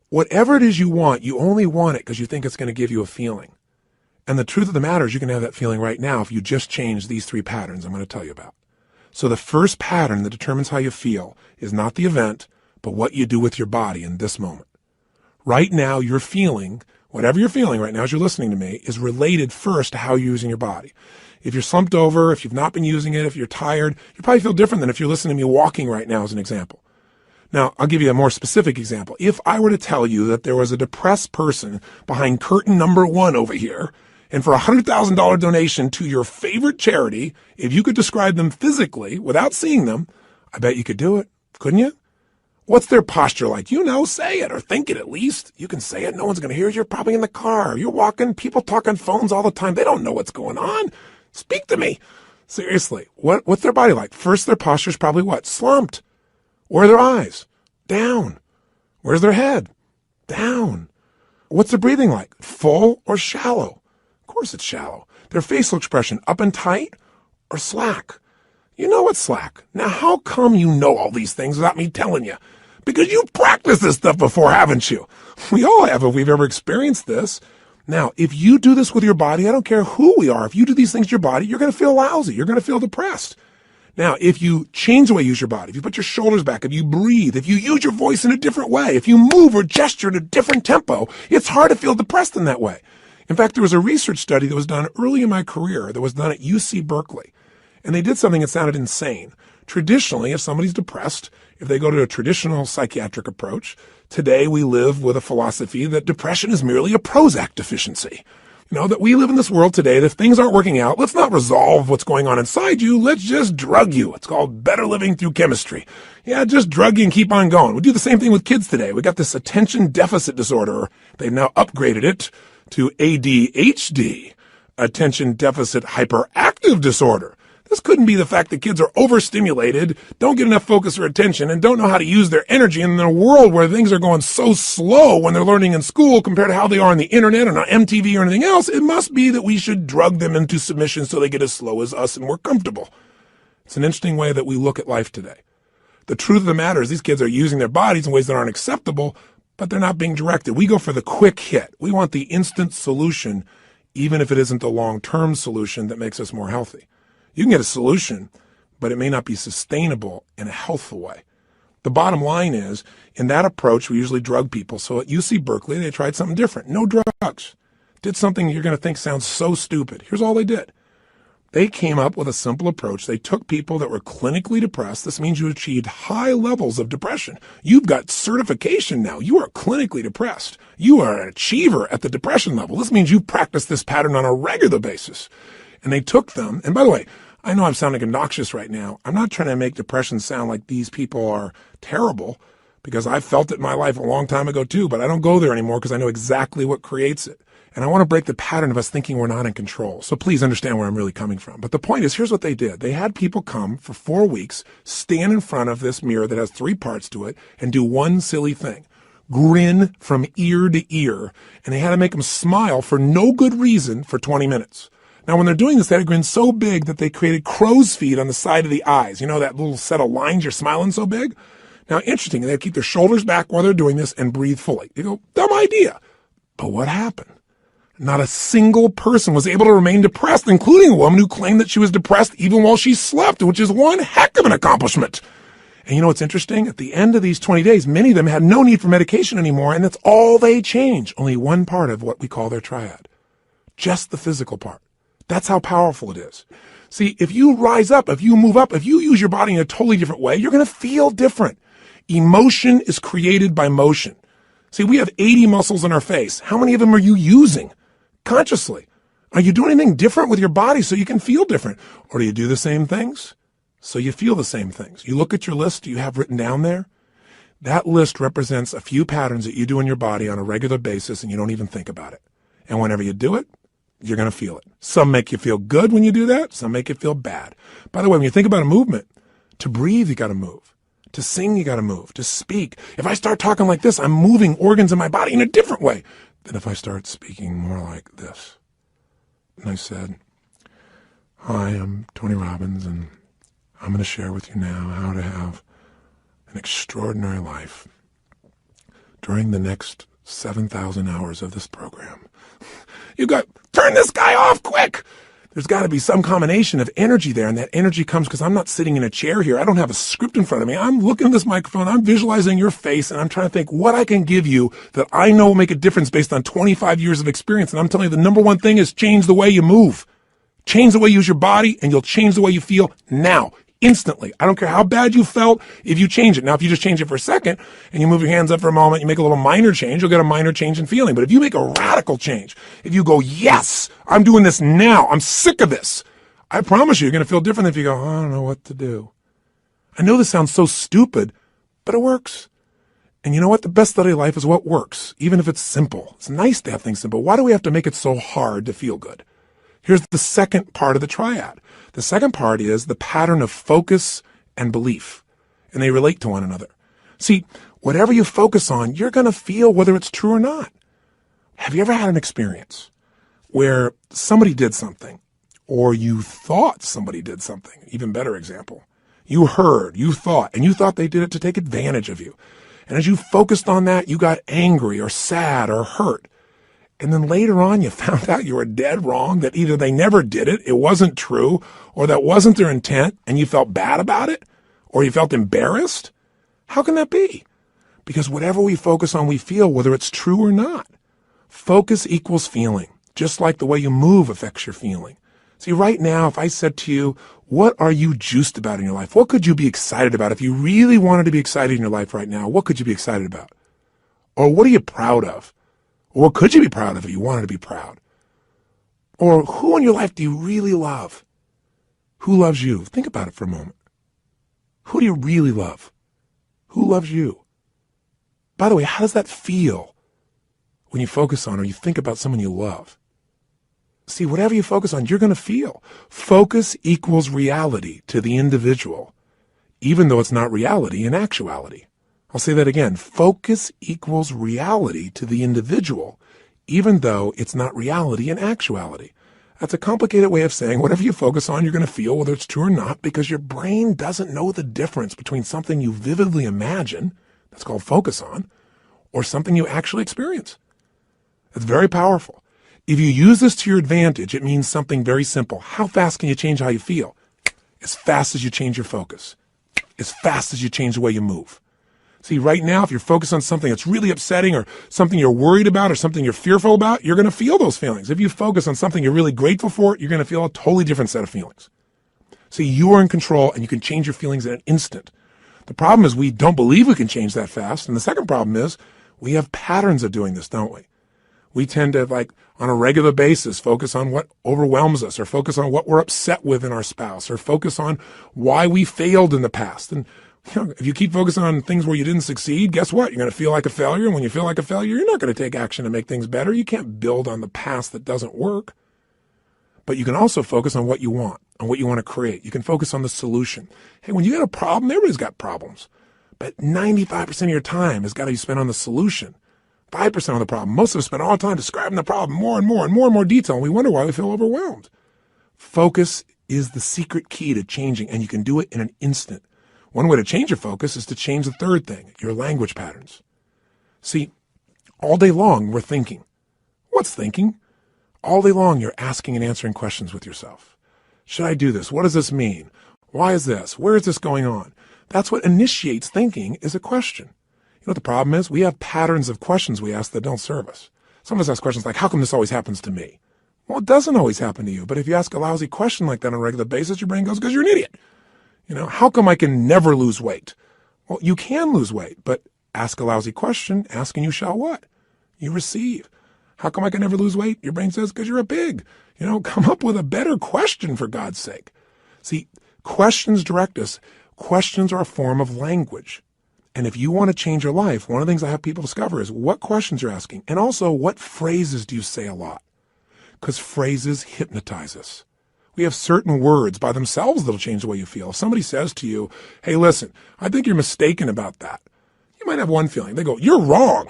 Speaker 1: Whatever it is you want, you only want it because you think it's going to give you a feeling. And the truth of the matter is you can have that feeling right now if you just change these 3 patterns I'm going to tell you about. So the first pattern that determines how you feel is not the event, but what you do with your body in this moment. Right now, you're feeling, whatever you're feeling right now as you're listening to me, is related first to how you're using your body. If you're slumped over, if you've not been using it, if you're tired, you probably feel different than if you're listening to me walking right now as an example. Now, I'll give you a more specific example. If I were to tell you that there was a depressed person behind curtain number 1 over here, and for a $100,000 donation to your favorite charity, if you could describe them physically without seeing them, I bet you could do it, couldn't you? What's their posture like? You know, say it or think it at least. You can say it. No one's going to hear it. You're probably in the car. You're walking. People talk on phones all the time. They don't know what's going on. Speak to me. Seriously. What's their body like? First, their posture's probably what? Slumped. Where are their eyes? Down. Where's their head? Down. What's their breathing like? Full or shallow? Of course it's shallow. Their facial expression, up and tight or slack? You know it's slack. Now, how come you know all these things without me telling you? Because you've practiced this stuff before, haven't you? We all have if we've ever experienced this. Now, if you do this with your body, I don't care who we are. If you do these things to your body, you're going to feel lousy. You're going to feel depressed. Now, if you change the way you use your body, if you put your shoulders back, if you breathe, if you use your voice in a different way, if you move or gesture in a different tempo, it's hard to feel depressed in that way. In fact, there was a research study that was done early in my career that was done at UC Berkeley. And they did something that sounded insane. Traditionally, if somebody's depressed, if they go to a traditional psychiatric approach, today we live with a philosophy that depression is merely a Prozac deficiency. You know, that we live in this world today that if things aren't working out, let's not resolve what's going on inside you. Let's just drug you. It's called better living through chemistry. Yeah, just drug you and keep on going. We do the same thing with kids today. We got this attention deficit disorder. They've now upgraded it to ADHD, attention deficit hyperactive disorder. This couldn't be the fact that kids are overstimulated, don't get enough focus or attention, and don't know how to use their energy in a world where things are going so slow when they're learning in school compared to how they are on the internet or on MTV or anything else. It must be that we should drug them into submission so they get as slow as us and we're comfortable. It's an interesting way that we look at life today. The truth of the matter is these kids are using their bodies in ways that aren't acceptable, but they're not being directed. We go for the quick hit. We want the instant solution, even if it isn't the long-term solution that makes us more healthy. You can get a solution, but it may not be sustainable in a healthful way. The bottom line is, in that approach, we usually drug people. So at UC Berkeley, they tried something different. No drugs. Did something you're going to think sounds so stupid. Here's all they did. They came up with a simple approach. They took people that were clinically depressed. This means you achieved high levels of depression. You've got certification now. You are clinically depressed. You are an achiever at the depression level. This means you've practiced this pattern on a regular basis. And they took them, and by the way, I know I'm sounding obnoxious right now. I'm not trying to make depression sound like these people are terrible, because I felt it in my life a long time ago too, but I don't go there anymore because I know exactly what creates it. And I want to break the pattern of us thinking we're not in control. So please understand where I'm really coming from. But the point is, here's what they did. They had people come for 4 weeks, stand in front of this mirror that has 3 parts to it, and do one silly thing. Grin from ear to ear. And they had to make them smile for no good reason for 20 minutes. Now, when they're doing this, they had a grin so big that they created crow's feet on the side of the eyes. You know, that little set of lines you're smiling so big? Now, interesting, they keep their shoulders back while they're doing this and breathe fully. You go, dumb idea. But what happened? Not a single person was able to remain depressed, including a woman who claimed that she was depressed even while she slept, which is one heck of an accomplishment. And you know what's interesting? At the end of these 20 days, many of them had no need for medication anymore, and that's all they changed. Only one part of what we call their triad. Just the physical part. That's how powerful it is. See, if you rise up, if you move up, if you use your body in a totally different way, you're going to feel different. Emotion is created by motion. See, we have 80 muscles in our face. How many of them are you using consciously? Are you doing anything different with your body so you can feel different? Or do you do the same things so you feel the same things? You look at your list you have written down there. That list represents a few patterns that you do in your body on a regular basis and you don't even think about it. And whenever you do it, you're going to feel it. Some make you feel good when you do that. Some make you feel bad. By the way, when you think about a movement, to breathe, you got to move. To sing, you got to move. To speak. If I start talking like this, I'm moving organs in my body in a different way than if I start speaking more like this. And I said, hi, I'm Tony Robbins, and I'm going to share with you now how to have an extraordinary life during the next 7,000 hours of this program. You got, turn this guy off quick. There's got to be some combination of energy there, and that energy comes because I'm not sitting in a chair here. I don't have a script in front of me. I'm looking at this microphone. I'm visualizing your face, and I'm trying to think what I can give you that I know will make a difference based on 25 years of experience. And I'm telling you, the number one thing is change the way you move. Change the way you use your body, and you'll change the way you feel now, instantly. I don't care how bad you felt if you change it. Now, if you just change it for a second and you move your hands up for a moment, you make a little minor change, you'll get a minor change in feeling. But if you make a radical change, if you go, yes, I'm doing this now, I'm sick of this, I promise you're going to feel different than if you go, I don't know what to do. I know this sounds so stupid, but it works. And you know what? The best study of life is what works, even if it's simple. It's nice to have things simple. Why do we have to make it so hard to feel good? Here's the second part of the triad. The second part is the pattern of focus and belief, and they relate to one another. See, whatever you focus on, you're going to feel whether it's true or not. Have you ever had an experience where somebody did something, or you thought somebody did something? Even better example. You heard, you thought they did it to take advantage of you. And as you focused on that, you got angry or sad or hurt. And then later on, you found out you were dead wrong, that either they never did it, it wasn't true, or that wasn't their intent, and you felt bad about it, or you felt embarrassed. How can that be? Because whatever we focus on, we feel, whether it's true or not. Focus equals feeling, just like the way you move affects your feeling. See, right now, if I said to you, what are you juiced about in your life? What could you be excited about? If you really wanted to be excited in your life right now, what could you be excited about? Or what are you proud of? Or what could you be proud of if you wanted to be proud? Or who in your life do you really love? Who loves you? Think about it for a moment. Who do you really love? Who loves you? By the way, how does that feel when you focus on or you think about someone you love? See, whatever you focus on, you're going to feel. Focus equals reality to the individual, even though it's not reality in actuality. I'll say that again. Focus equals reality to the individual, even though it's not reality in actuality. That's a complicated way of saying whatever you focus on, you're going to feel, whether it's true or not, because your brain doesn't know the difference between something you vividly imagine, that's called focus on, or something you actually experience. It's very powerful. If you use this to your advantage, it means something very simple. How fast can you change how you feel? As fast as you change your focus. As fast as you change the way you move. See, right now, if you're focused on something that's really upsetting or something you're worried about or something you're fearful about, you're going to feel those feelings. If you focus on something you're really grateful for, you're going to feel a totally different set of feelings. See, you are in control and you can change your feelings in an instant. The problem is we don't believe we can change that fast. And the second problem is we have patterns of doing this, don't we? We tend to, on a regular basis, focus on what overwhelms us or focus on what we're upset with in our spouse or focus on why we failed in the past. And if you keep focusing on things where you didn't succeed, guess what? You're going to feel like a failure. And when you feel like a failure, you're not going to take action to make things better. You can't build on the past that doesn't work. But you can also focus on what you want, on what you want to create. You can focus on the solution. Hey, when you got a problem, everybody's got problems. But 95% of your time has got to be spent on the solution. 5% on the problem. Most of us spend all the time describing the problem more and more detail, and we wonder why we feel overwhelmed. Focus is the secret key to changing, and you can do it in an instant. One way to change your focus is to change the third thing, your language patterns. See, all day long we're thinking. What's thinking? All day long you're asking and answering questions with yourself. Should I do this? What does this mean? Why is this? Where is this going on? That's what initiates thinking, is a question. You know what the problem is? We have patterns of questions we ask that don't serve us. Some of us ask questions like, how come this always happens to me? Well, it doesn't always happen to you. But if you ask a lousy question like that on a regular basis, your brain goes, because you're an idiot. How come I can never lose weight? Well, you can lose weight, but ask a lousy question, ask and you shall what? You receive. How come I can never lose weight? Your brain says, because you're a pig. Come up with a better question for God's sake. See, questions direct us. Questions are a form of language. And if you want to change your life, one of the things I have people discover is what questions you're asking. And also, what phrases do you say a lot? Because phrases hypnotize us. We have certain words by themselves that'll change the way you feel. If somebody says to you, hey, listen, I think you're mistaken about that. You might have one feeling. They go, you're wrong.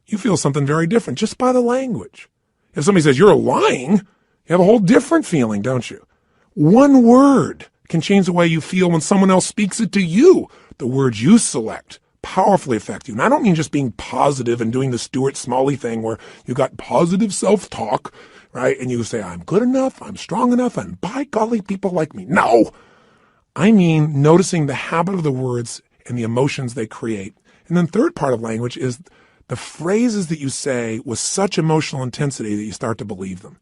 Speaker 1: You feel something very different just by the language. If somebody says you're lying, you have a whole different feeling, don't you? One word can change the way you feel when someone else speaks it to you. The words you select powerfully affect you. And I don't mean just being positive and doing the Stuart Smalley thing where you got positive self-talk, right? And you say, I'm good enough, I'm strong enough, and by golly, people like me. No! I mean noticing the habit of the words and the emotions they create. And then third part of language is the phrases that you say with such emotional intensity that you start to believe them.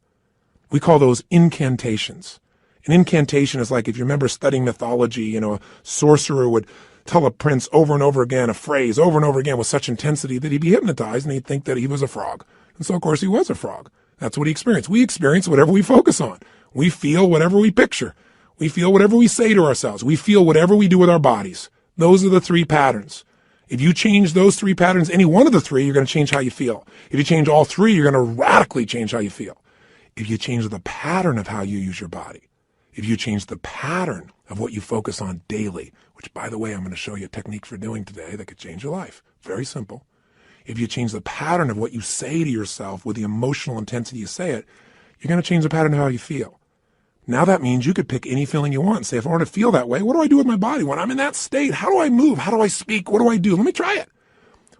Speaker 1: We call those incantations. An incantation is like, if you remember studying mythology, a sorcerer would tell a prince over and over again a phrase over and over again with such intensity that he'd be hypnotized and he'd think that he was a frog. And so, of course, he was a frog. That's what he experienced. We experience whatever we focus on. We feel whatever we picture. We feel whatever we say to ourselves. We feel whatever we do with our bodies. Those are the three patterns. If you change those three patterns, any one of the three, you're going to change how you feel. If you change all three, you're going to radically change how you feel. If you change the pattern of how you use your body, if you change the pattern of what you focus on daily, which, by the way, I'm going to show you a technique for doing today that could change your life. Very simple. If you change the pattern of what you say to yourself with the emotional intensity you say it, you're going to change the pattern of how you feel. Now that means you could pick any feeling you want and say, if I want to feel that way, what do I do with my body? When I'm in that state, how do I move? How do I speak? What do I do? Let me try it.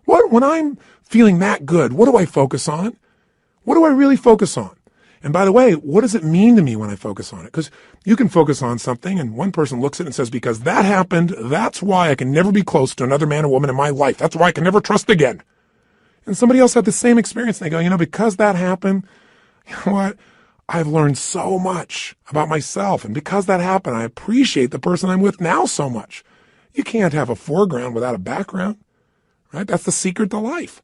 Speaker 1: When I'm feeling that good, what do I focus on? What do I really focus on? And by the way, what does it mean to me when I focus on it? Because you can focus on something and one person looks at it and says, because that happened, that's why I can never be close to another man or woman in my life. That's why I can never trust again. And somebody else had the same experience. And they go, because that happened, you know what? I've learned so much about myself. And because that happened, I appreciate the person I'm with now so much. You can't have a foreground without a background, right? That's the secret to life.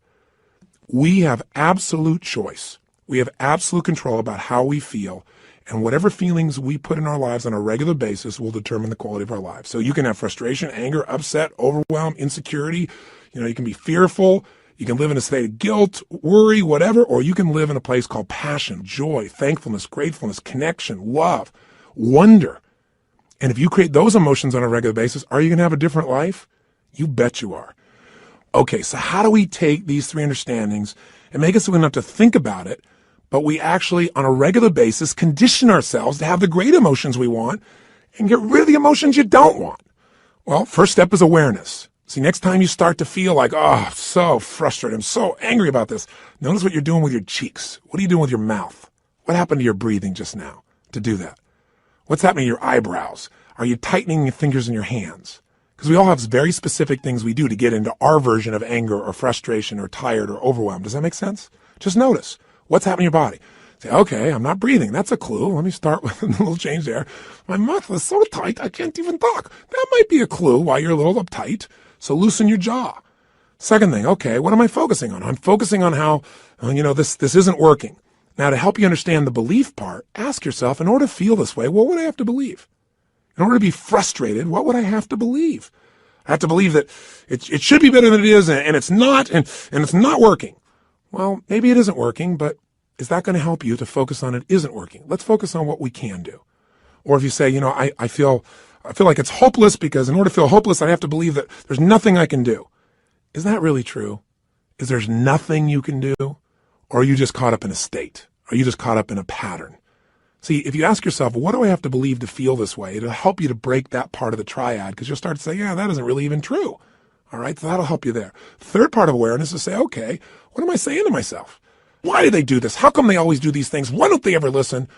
Speaker 1: We have absolute choice. We have absolute control about how we feel, and whatever feelings we put in our lives on a regular basis will determine the quality of our lives. So you can have frustration, anger, upset, overwhelm, insecurity. You can be fearful. You can live in a state of guilt, worry, whatever, or you can live in a place called passion, joy, thankfulness, gratefulness, connection, love, wonder. And if you create those emotions on a regular basis, are you going to have a different life? You bet you are. Okay, so how do we take these three understandings and make it so we don't have to think about it, but we actually, on a regular basis, condition ourselves to have the great emotions we want and get rid of the emotions you don't want? Well, first step is awareness. See, next time you start to feel like, oh, I'm so frustrated, I'm so angry about this, notice what you're doing with your cheeks. What are you doing with your mouth? What happened to your breathing just now to do that? What's happening to your eyebrows? Are you tightening your fingers in your hands? Because we all have very specific things we do to get into our version of anger or frustration or tired or overwhelmed. Does that make sense? Just notice what's happening in your body. Say, okay, I'm not breathing. That's a clue. Let me start with a little change there. My mouth is so tight, I can't even talk. That might be a clue why you're a little uptight. So loosen your jaw. Second thing, okay, what am I focusing on? I'm focusing on how, this isn't working. Now, to help you understand the belief part, ask yourself, in order to feel this way, what would I have to believe? In order to be frustrated, what would I have to believe? I have to believe that it should be better than it is, and it's not, and it's not working. Well, maybe it isn't working, but is that going to help you to focus on it isn't working? Let's focus on what we can do. Or if you say, I feel like it's hopeless because in order to feel hopeless, I have to believe that there's nothing I can do. Is that really true? Is there's nothing you can do? Or are you just caught up in a state? Are you just caught up in a pattern? See, if you ask yourself, what do I have to believe to feel this way? It'll help you to break that part of the triad because you'll start to say, yeah, that isn't really even true. All right, so that'll help you there. Third part of awareness is to say, okay, what am I saying to myself? Why do they do this? How come they always do these things? Why don't they ever listen?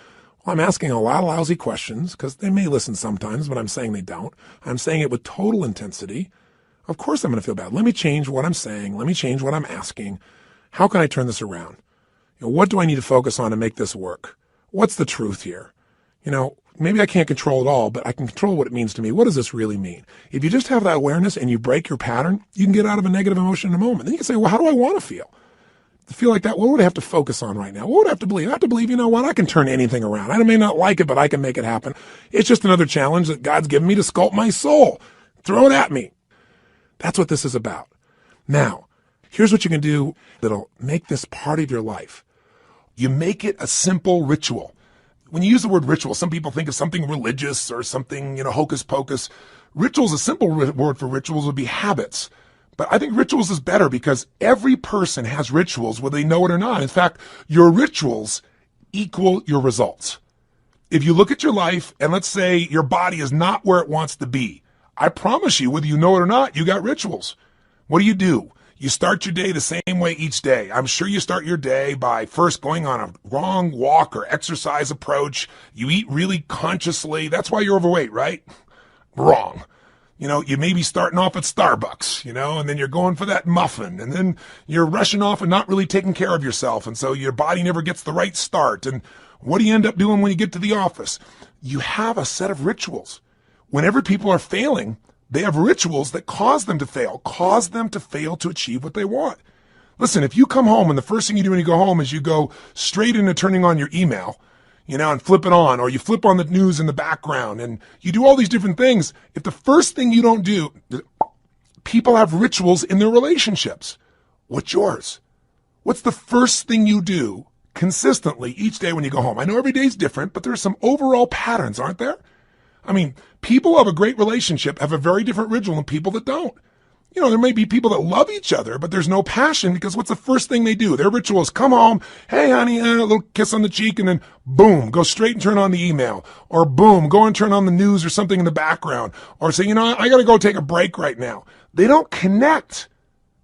Speaker 1: Well, I'm asking a lot of lousy questions because they may listen sometimes, but I'm saying they don't. I'm saying it with total intensity. Of course I'm going to feel bad. Let me change what I'm saying. Let me change what I'm asking. How can I turn this around? What do I need to focus on to make this work? What's the truth here? Maybe I can't control it all, but I can control what it means to me. What does this really mean? If you just have that awareness and you break your pattern, you can get out of a negative emotion in a moment. Then you can say, well, how do I want to feel? To feel like that, what would I have to focus on right now? What would I have to believe? I have to believe, I can turn anything around. I may not like it, but I can make it happen. It's just another challenge that God's given me to sculpt my soul. Throw it at me. That's what this is about. Now, here's what you can do that'll make this part of your life. You make it a simple ritual. When you use the word ritual, some people think of something religious or something, hocus pocus. Rituals, a simple word for rituals would be habits. But I think rituals is better because every person has rituals whether they know it or not. In fact, your rituals equal your results. If you look at your life and let's say your body is not where it wants to be, I promise you, whether you know it or not, you got rituals. What do? You start your day the same way each day. I'm sure you start your day by first going on a wrong walk or exercise approach. You eat really consciously. That's why you're overweight, right? Wrong. You may be starting off at Starbucks, and then you're going for that muffin, and then you're rushing off and not really taking care of yourself, and so your body never gets the right start. And What do you end up doing when you get to the office? You have a set of rituals. Whenever people are failing, they have rituals that cause them to fail to achieve what they want. Listen, if you come home and the first thing you do when you go home is you go straight into turning on your email, and flip it on, or you flip on the news in the background and you do all these different things. If the first thing you don't do, people have rituals in their relationships. What's yours? What's the first thing you do consistently each day when you go home? I know every day's different, but there's some overall patterns, aren't there? I mean, people who have a great relationship have a very different ritual than people that don't. There may be people that love each other, but there's no passion because what's the first thing they do? Their ritual is come home, hey honey, a little kiss on the cheek, and then boom, go straight and turn on the email. Or boom, go and turn on the news or something in the background. Or say, I gotta go take a break right now. They don't connect.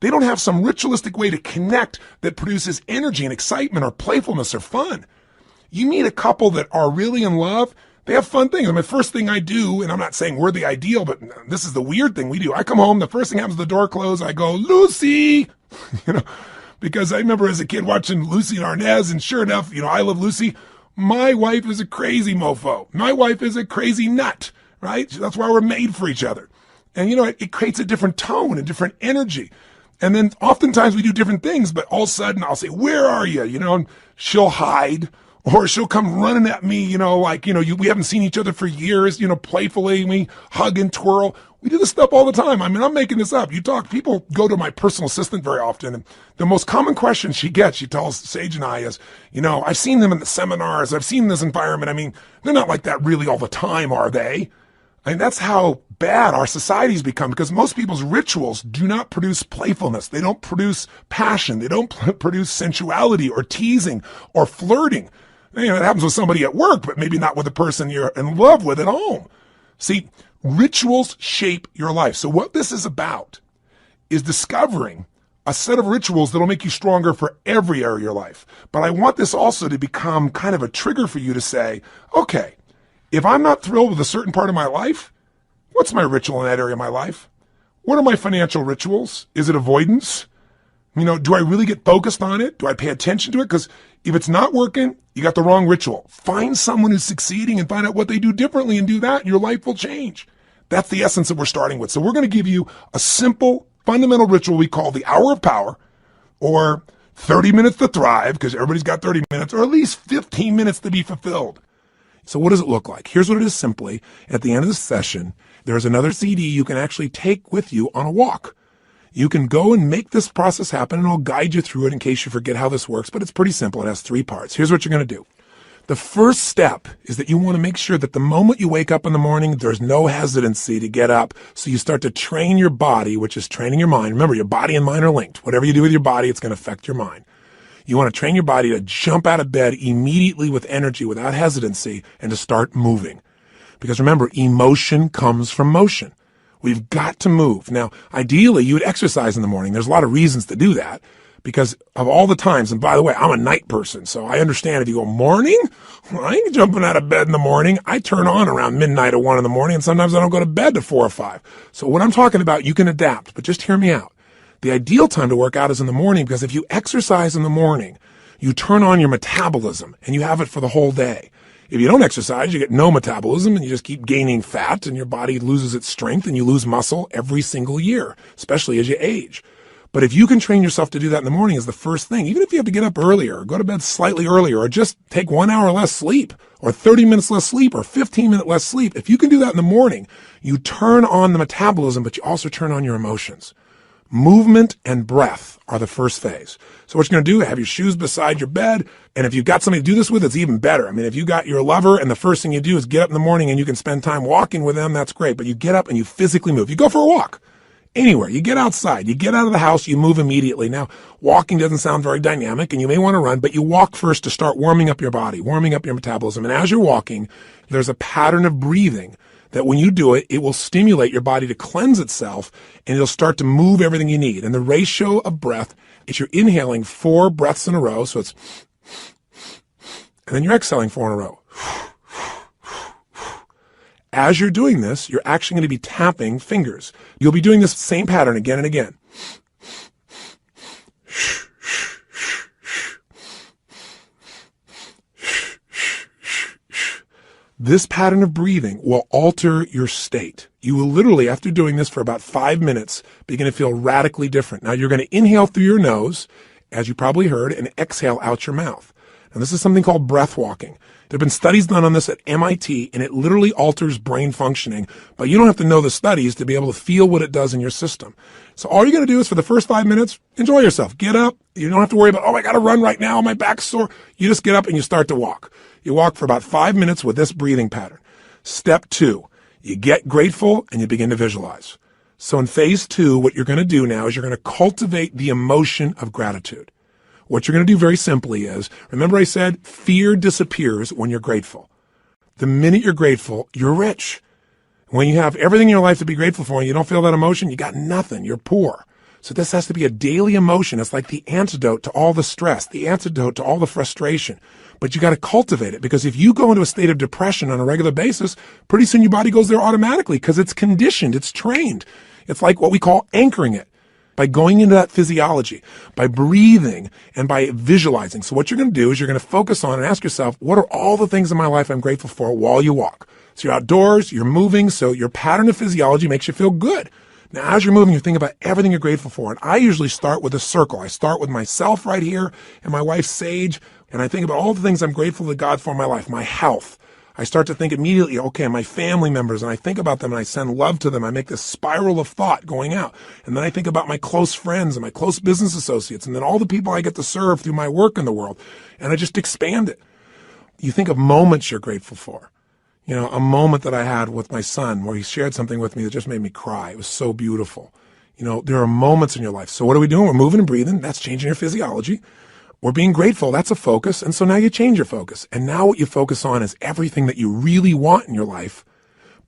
Speaker 1: They don't have some ritualistic way to connect that produces energy and excitement or playfulness or fun. You meet a couple that are really in love, they have fun things. The first thing I do, and I'm not saying we're the ideal, but this is the weird thing we do. I come home, the first thing happens, the door closed, I go, Lucy, because I remember as a kid watching Lucy and Arnaz, and sure enough, I love Lucy. My wife is a crazy mofo. My wife is a crazy nut, right? That's why we're made for each other. And it creates a different tone, a different energy. And then oftentimes we do different things, but all of a sudden I'll say, where are you? And she'll hide. Or she'll come running at me, we haven't seen each other for years, playfully, we hug and twirl. We do this stuff all the time. I mean, I'm making this up. People go to my personal assistant very often, and the most common question she gets, she tells Sage and I is, I've seen them in the seminars, I've seen this environment. I mean, they're not like that really all the time, are they? I mean, that's how bad our society's become, because most people's rituals do not produce playfulness. They don't produce passion. They don't produce sensuality or teasing or flirting. It happens with somebody at work, but maybe not with the person you're in love with at home. See, rituals shape your life. So what this is about is discovering a set of rituals that'll make you stronger for every area of your life. But I want this also to become kind of a trigger for you to say, okay, if I'm not thrilled with a certain part of my life, what's my ritual in that area of my life? What are my financial rituals? Is it avoidance? Do I really get focused on it? Do I pay attention to it? Because if it's not working, you got the wrong ritual. Find someone who's succeeding and find out what they do differently and do that, and your life will change. That's the essence that we're starting with. So we're going to give you a simple, fundamental ritual we call the hour of power, or 30 minutes to thrive, because everybody's got 30 minutes, or at least 15 minutes to be fulfilled. So what does it look like? Here's what it is simply. At the end of the session, there's another CD you can actually take with you on a walk. You can go and make this process happen, and I'll guide you through it in case you forget how this works, but it's pretty simple. It has 3 parts. Here's what you're going to do. The first step is that you want to make sure that the moment you wake up in the morning, there's no hesitancy to get up. So you start to train your body, which is training your mind. Remember, your body and mind are linked. Whatever you do with your body, it's going to affect your mind. You want to train your body to jump out of bed immediately with energy, without hesitancy, and to start moving. Because remember, emotion comes from motion. We've got to move. Now, ideally, you would exercise in the morning. There's a lot of reasons to do that because of all the times. And by the way, I'm a night person, so I understand if you go morning, I ain't jumping out of bed in the morning. I turn on around midnight or 1 in the morning, and sometimes I don't go to bed to 4 or 5. So what I'm talking about, you can adapt, but just hear me out. The ideal time to work out is in the morning, because if you exercise in the morning, you turn on your metabolism and you have it for the whole day. If you don't exercise, you get no metabolism and you just keep gaining fat, and your body loses its strength and you lose muscle every single year, especially as you age. But if you can train yourself to do that in the morning as the first thing, even if you have to get up earlier, or go to bed slightly earlier, or just take 1 hour less sleep, or 30 minutes less sleep, or 15-minute less sleep, if you can do that in the morning, you turn on the metabolism, but you also turn on your emotions. Movement and breath are the first phase. So what you're going to do, have your shoes beside your bed. And if you've got somebody to do this with, it's even better. I mean, if you got your lover and the first thing you do is get up in the morning and you can spend time walking with them, that's great. But you get up and you physically move. You go for a walk anywhere. You get outside, you get out of the house, you move immediately. Now, walking doesn't sound very dynamic and you may want to run, but you walk first to start warming up your body, warming up your metabolism. And as you're walking, there's a pattern of breathing that when you do it, it will stimulate your body to cleanse itself, and it'll start to move everything you need. And the ratio of breath is you're inhaling 4 breaths in a row, so it's, and then you're exhaling 4 in a row. As you're doing this, you're actually going to be tapping fingers. You'll be doing this same pattern again and again. This pattern of breathing will alter your state. You will literally, after doing this for about 5 minutes, begin to feel radically different. Now, you're going to inhale through your nose, as you probably heard, and exhale out your mouth. And this is something called breath walking. There have been studies done on this at MIT, and it literally alters brain functioning. But you don't have to know the studies to be able to feel what it does in your system. So all you're going to do is for the first 5 minutes, enjoy yourself. Get up. You don't have to worry about, oh, I got to run right now. My back's sore. You just get up and you start to walk. You walk for about 5 minutes with this breathing pattern. Step 2, you get grateful and you begin to visualize. So in phase 2, what you're going to do now is you're going to cultivate the emotion of gratitude. What you're going to do very simply is, remember I said fear disappears when you're grateful. The minute you're grateful, you're rich. When you have everything in your life to be grateful for and you don't feel that emotion, you got nothing. You're poor. So this has to be a daily emotion. It's like the antidote to all the stress, the antidote to all the frustration. But you got to cultivate it, because if you go into a state of depression on a regular basis, pretty soon your body goes there automatically because it's conditioned, it's trained. It's like what we call anchoring it. By going into that physiology, by breathing, and by visualizing. So what you're going to do is you're going to focus on and ask yourself, what are all the things in my life I'm grateful for while you walk? So you're outdoors, you're moving, so your pattern of physiology makes you feel good. Now, as you're moving, you think about everything you're grateful for. And I usually start with a circle. I start with myself right here and my wife, Sage, and I think about all the things I'm grateful to God for in my life, my health. I start to think immediately, okay, my family members, and I think about them and I send love to them. I make this spiral of thought going out. And then I think about my close friends and my close business associates, and then all the people I get to serve through my work in the world. And I just expand it. You think of moments you're grateful for. You know, a moment that I had with my son where he shared something with me that just made me cry. It was so beautiful. You know, there are moments in your life. So what are we doing? We're moving and breathing. That's changing your physiology. We're being grateful. That's a focus. And so now you change your focus. And now what you focus on is everything that you really want in your life,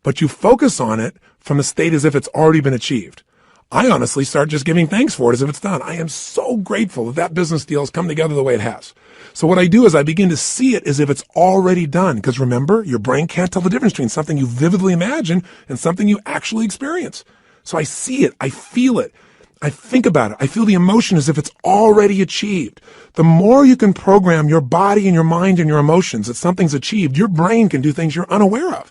Speaker 1: but you focus on it from the state as if it's already been achieved. I honestly start just giving thanks for it as if it's done. I am so grateful that that business deal has come together the way it has. So what I do is I begin to see it as if it's already done. Because remember, your brain can't tell the difference between something you vividly imagine and something you actually experience. So I see it. I feel it. I think about it. I feel the emotion as if it's already achieved. The more you can program your body and your mind and your emotions that something's achieved, your brain can do things you're unaware of.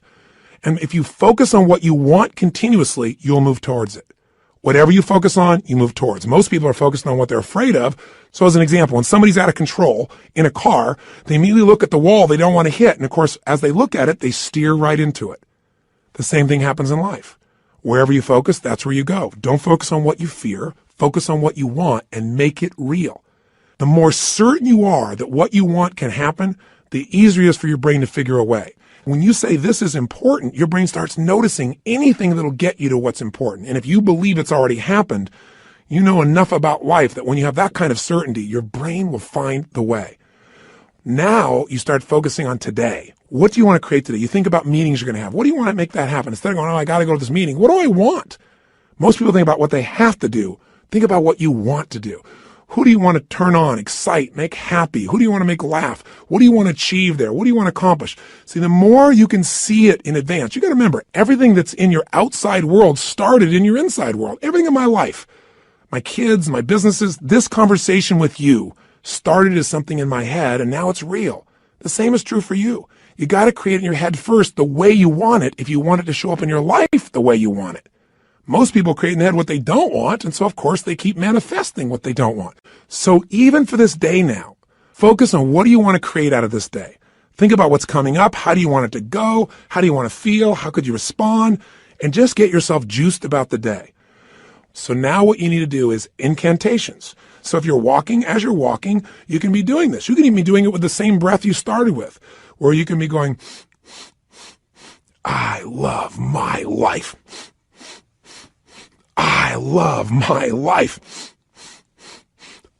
Speaker 1: And if you focus on what you want continuously, you'll move towards it. Whatever you focus on, you move towards. Most people are focused on what they're afraid of. So as an example, when somebody's out of control in a car, they immediately look at the wall they don't want to hit. And of course, as they look at it, they steer right into it. The same thing happens in life. Wherever you focus, that's where you go. Don't focus on what you fear. Focus on what you want and make it real. The more certain you are that what you want can happen, the easier it is for your brain to figure a way. When you say this is important, your brain starts noticing anything that'll get you to what's important. And if you believe it's already happened, you know enough about life that when you have that kind of certainty, your brain will find the way. Now you start focusing on today. What do you want to create today? You think about meetings you're going to have. What do you want to make that happen? Instead of going, oh, I got to go to this meeting. What do I want? Most people think about what they have to do. Think about what you want to do. Who do you want to turn on, excite, make happy? Who do you want to make laugh? What do you want to achieve there? What do you want to accomplish? See, the more you can see it in advance, you got to remember, everything that's in your outside world started in your inside world. Everything in my life, my kids, my businesses, this conversation with you started as something in my head, and now it's real. The same is true for you. You got to create in your head first the way you want it if you want it to show up in your life the way you want it. Most people create in their head what they don't want, and so of course they keep manifesting what they don't want. So even for this day now, focus on what do you want to create out of this day. Think about what's coming up. How do you want it to go? How do you want to feel? How could you respond? And just get yourself juiced about the day. So now what you need to do is incantations. So if you're walking, as you're walking, you can be doing this. You can even be doing it with the same breath you started with, or you can be going, I love my life. I love my life.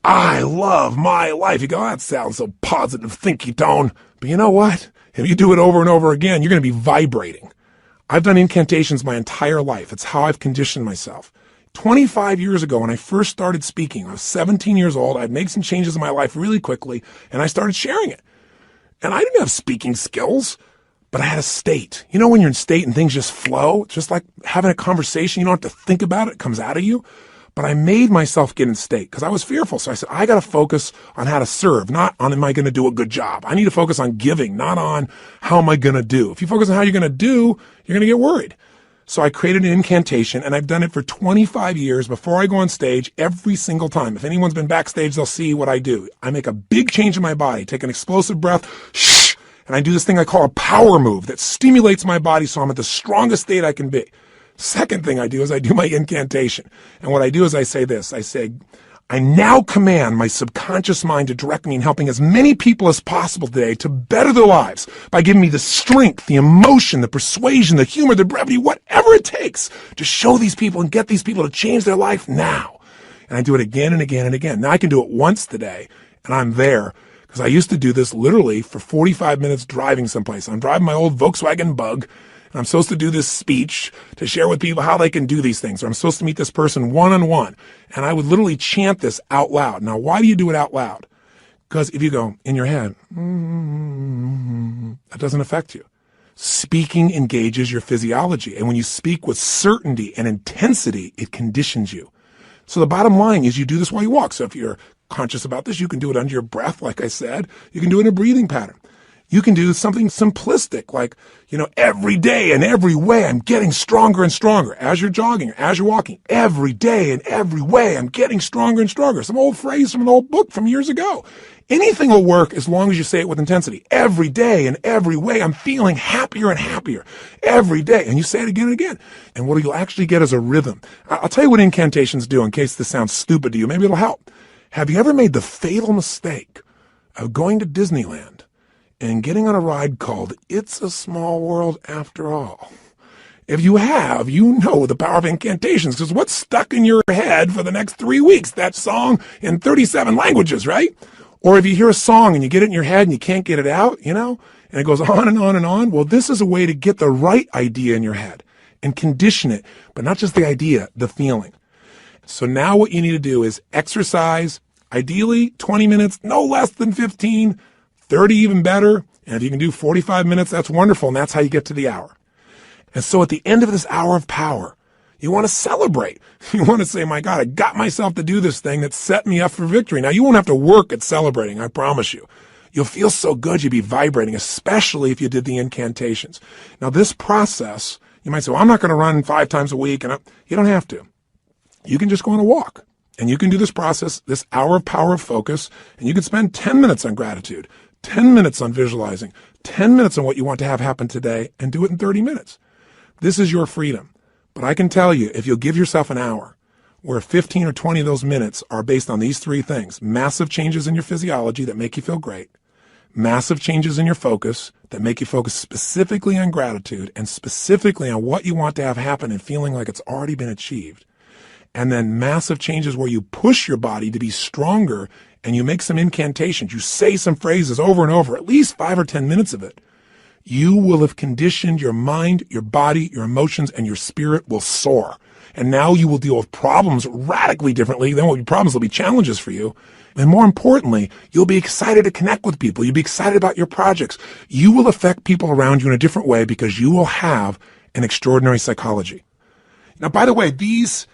Speaker 1: I love my life. You go, that sounds so positive, thinky tone. But you know what? If you do it over and over again, you're going to be vibrating. I've done incantations my entire life. It's how I've conditioned myself. 25 years ago, when I first started speaking, I was 17 years old. I'd made some changes in my life really quickly, and I started sharing it. And I didn't have speaking skills, but I had a state. You know when you're in state and things just flow? It's just like having a conversation. You don't have to think about it. It comes out of you. But I made myself get in state because I was fearful. So I said, I got to focus on how to serve, not on am I going to do a good job. I need to focus on giving, not on how am I going to do. If you focus on how you're going to do, you're going to get worried. So I created an incantation, and I've done it for 25 years before I go on stage every single time. If anyone's been backstage, they'll see what I do. I make a big change in my body, take an explosive breath, shh, and I do this thing I call a power move that stimulates my body so I'm at the strongest state I can be. Second thing I do is I do my incantation. And what I do is I say this. I say, I now command my subconscious mind to direct me in helping as many people as possible today to better their lives by giving me the strength, the emotion, the persuasion, the humor, the brevity, whatever it takes to show these people and get these people to change their life now. And I do it again and again and again. Now I can do it once today, and I'm there. Because I used to do this literally for 45 minutes driving someplace. I'm driving my old Volkswagen Bug, and I'm supposed to do this speech to share with people how they can do these things. Or I'm supposed to meet this person one-on-one. And I would literally chant this out loud. Now, why do you do it out loud? Because if you go in your head, that doesn't affect you. Speaking engages your physiology. And when you speak with certainty and intensity, it conditions you. So the bottom line is you do this while you walk. So if you're conscious about this, you can do it under your breath, like I said. You can do it in a breathing pattern. You can do something simplistic, like, every day and every way I'm getting stronger and stronger. As you're jogging, as you're walking, every day and every way I'm getting stronger and stronger. Some old phrase from an old book from years ago. Anything will work as long as you say it with intensity. Every day and every way I'm feeling happier and happier. Every day. And you say it again and again. And what you'll actually get is a rhythm. I'll tell you what incantations do in case this sounds stupid to you. Maybe it'll help. Have you ever made the fatal mistake of going to Disneyland and getting on a ride called It's a Small World After All? If you have, you know the power of incantations, because what's stuck in your head for the next 3 weeks? That song in 37 languages, right? Or if you hear a song and you get it in your head and you can't get it out, and it goes on and on and on. Well, this is a way to get the right idea in your head and condition it, but not just the idea, the feeling. So now what you need to do is exercise, ideally 20 minutes, no less than 15, 30 even better. And if you can do 45 minutes, that's wonderful. And that's how you get to the hour. And so at the end of this hour of power, you want to celebrate. You want to say, my God, I got myself to do this thing that set me up for victory. Now, you won't have to work at celebrating, I promise you. You'll feel so good, you'll be vibrating, especially if you did the incantations. Now, this process, you might say, well, I'm not going to run 5 times a week. And you don't have to. You can just go on a walk. And you can do this process, this hour of power of focus, and you can spend 10 minutes on gratitude, 10 minutes on visualizing, 10 minutes on what you want to have happen today, and do it in 30 minutes. This is your freedom. But I can tell you, if you'll give yourself an hour, where 15 or 20 of those minutes are based on these 3 things: massive changes in your physiology that make you feel great, massive changes in your focus that make you focus specifically on gratitude and specifically on what you want to have happen and feeling like it's already been achieved, and then massive changes where you push your body to be stronger and you make some incantations, you say some phrases over and over, at least 5 or 10 minutes of it, you will have conditioned your mind, your body, your emotions, and your spirit will soar. And now you will deal with problems radically differently. There won't be problems, there'll be challenges for you. And more importantly, you'll be excited to connect with people. You'll be excited about your projects. You will affect people around you in a different way because you will have an extraordinary psychology. Now, by the way, these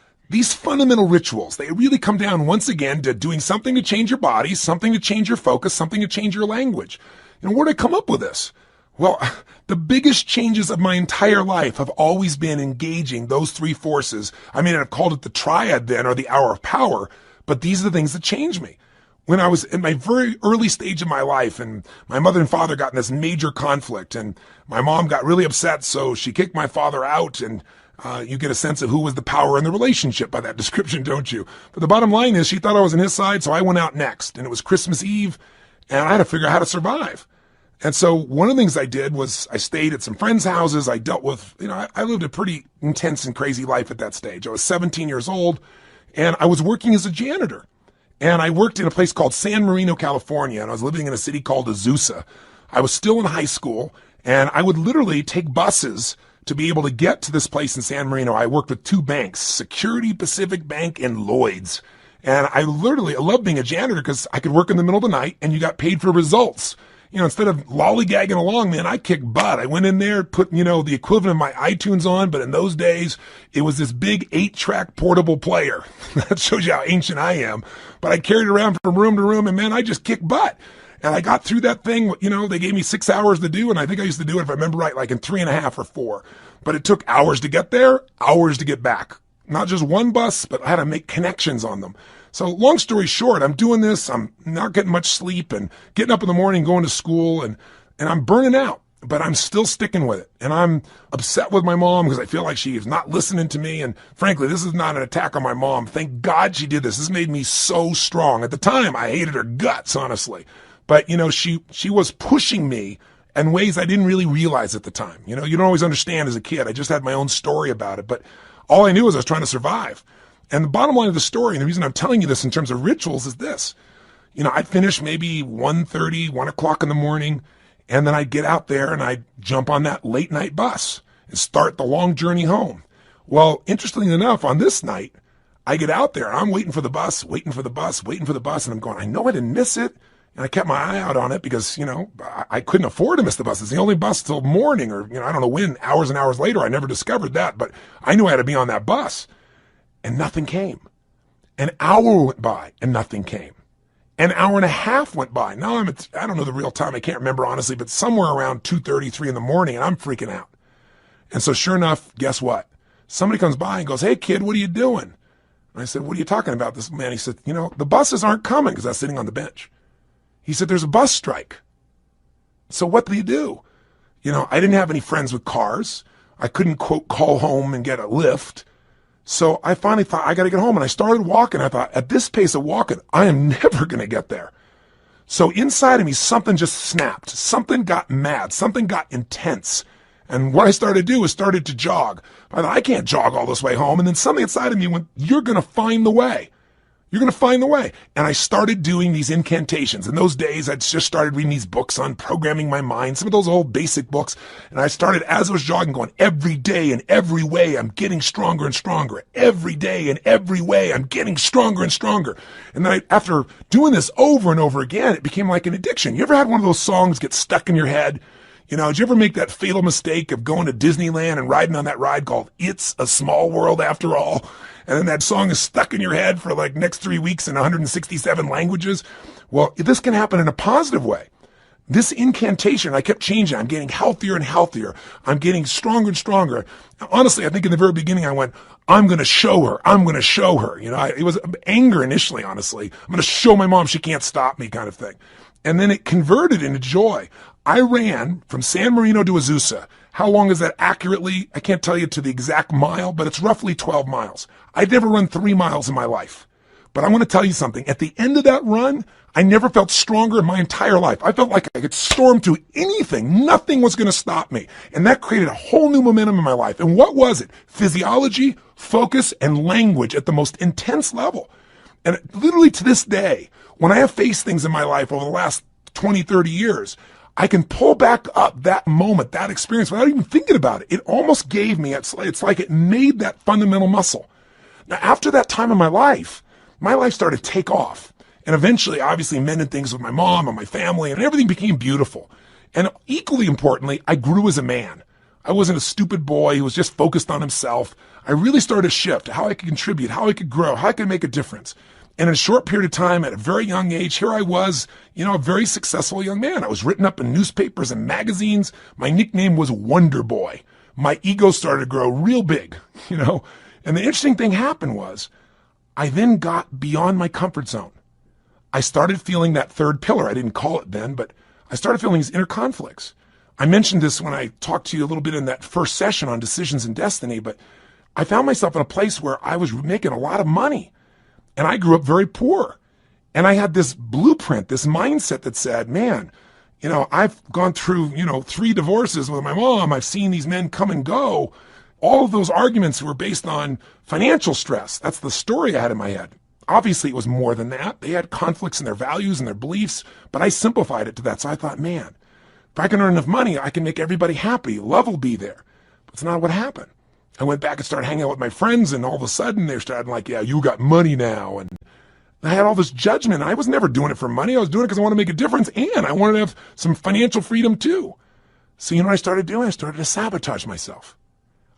Speaker 1: fundamental rituals, they really come down once again to doing something to change your body, something to change your focus, something to change your language. Where did I come up with this? Well, the biggest changes of my entire life have always been engaging those 3 forces. I mean, I've called it the triad then, or the hour of power, but these are the things that changed me. When I was in my very early stage of my life and my mother and father got in this major conflict and my mom got really upset, so she kicked my father out, and you get a sense of who was the power in the relationship by that description, don't you? But the bottom line is she thought I was on his side, so I went out next, and it was Christmas Eve, and I had to figure out how to survive. And so one of the things I did was I stayed at some friends' houses. I dealt with, I lived a pretty intense and crazy life at that stage. I was 17 years old, and I was working as a janitor. And I worked in a place called San Marino, California, and I was living in a city called Azusa. I was still in high school, and I would literally take buses to be able to get to this place in San Marino. I worked with 2 banks, Security Pacific Bank and Lloyd's. And I loved being a janitor because I could work in the middle of the night, and you got paid for results. instead of lollygagging along, man, I kicked butt. I went in there, put, the equivalent of my iTunes on, but in those days, it was this big 8-track portable player. That shows you how ancient I am. But I carried it around from room to room, and man, I just kicked butt. And I got through that thing, they gave me 6 hours to do, and I think I used to do it, if I remember right, like in 3.5 or 4. But it took hours to get there, hours to get back. Not just one bus, but I had to make connections on them. So long story short, I'm doing this, I'm not getting much sleep and getting up in the morning, going to school, and I'm burning out, but I'm still sticking with it. And I'm upset with my mom because I feel like she is not listening to me. And frankly, this is not an attack on my mom. Thank God she did this. This made me so strong. At the time, I hated her guts, honestly. But, she was pushing me in ways I didn't really realize at the time. You don't always understand as a kid. I just had my own story about it. But all I knew was I was trying to survive. And the bottom line of the story, and the reason I'm telling you this in terms of rituals is this. I'd finish maybe 1:30, 1 o'clock in the morning, and then I'd get out there and I'd jump on that late night bus and start the long journey home. Well, interestingly enough, on this night, I get out there and I'm waiting for the bus, and I'm going, I know I didn't miss it. And I kept my eye out on it because, I couldn't afford to miss the bus. It's the only bus till morning or, I don't know when, hours and hours later. I never discovered that, but I knew I had to be on that bus. And nothing came. An hour went by and nothing came. An hour and a half went by. Now I don't know the real time. I can't remember honestly, but somewhere around 2:30, 3 in the morning, and I'm freaking out. And so sure enough, guess what? Somebody comes by and goes, hey kid, what are you doing? And I said, what are you talking about? This man, he said, the buses aren't coming, because I was sitting on the bench. He said, there's a bus strike. So what do you do? I didn't have any friends with cars. I couldn't, quote, call home and get a lift. So I finally thought, I got to get home. And I started walking. I thought, at this pace of walking, I am never going to get there. So inside of me, something just snapped. Something got mad. Something got intense. And what I started to do is started to jog. I thought, I can't jog all this way home. And then something inside of me went, you're going to find the way. You're going to find the way. And I started doing these incantations. In those days, I'd just started reading these books on programming my mind, some of those old basic books. And I started, as I was jogging, going, every day in every way, I'm getting stronger and stronger. Every day in every way, I'm getting stronger and stronger. And then after doing this over and over again, it became like an addiction. You ever had one of those songs get stuck in your head? Did you ever make that fatal mistake of going to Disneyland and riding on that ride called It's a Small World After All? And then that song is stuck in your head for like next 3 weeks in 167 languages. Well, this can happen in a positive way. This incantation, I kept changing. I'm getting healthier and healthier. I'm getting stronger and stronger. Honestly, I think in the very beginning I went, I'm going to show her. I'm going to show her. It was anger initially, honestly. I'm going to show my mom she can't stop me kind of thing. And then it converted into joy. I ran from San Marino to Azusa. How long is that accurately? I can't tell you to the exact mile, but it's roughly 12 miles. I'd never run 3 miles in my life. But I want to tell you something. At the end of that run, I never felt stronger in my entire life. I felt like I could storm through anything. Nothing was going to stop me. And that created a whole new momentum in my life. And what was it? Physiology, focus, and language at the most intense level. And literally to this day, when I have faced things in my life over the last 20, 30 years, I can pull back up that moment, that experience without even thinking about it. It almost gave me, it's like it made that fundamental muscle. Now, after that time in my life started to take off. And eventually, obviously, mended things with my mom and my family, and everything became beautiful. And equally importantly, I grew as a man. I wasn't a stupid boy who was just focused on himself. I really started to shift how I could contribute, how I could grow, how I could make a difference. And in a short period of time, at a very young age, here I was, a very successful young man. I was written up in newspapers and magazines. My nickname was Wonder Boy. My ego started to grow real big, And the interesting thing happened was I then got beyond my comfort zone. I started feeling that third pillar. I didn't call it then, but I started feeling these inner conflicts. I mentioned this when I talked to you a little bit in that first session on decisions and destiny, but I found myself in a place where I was making a lot of money. And I grew up very poor. And I had this blueprint, this mindset that said, man, I've gone through, 3 divorces with my mom. I've seen these men come and go. All of those arguments were based on financial stress. That's the story I had in my head. Obviously, it was more than that. They had conflicts in their values and their beliefs, but I simplified it to that. So I thought, man, if I can earn enough money, I can make everybody happy. Love will be there. But it's not what happened. I went back and started hanging out with my friends, and all of a sudden, they're starting like, yeah, you got money now. And I had all this judgment. I was never doing it for money. I was doing it because I wanted to make a difference, and I wanted to have some financial freedom too. So you know what I started doing? I started to sabotage myself.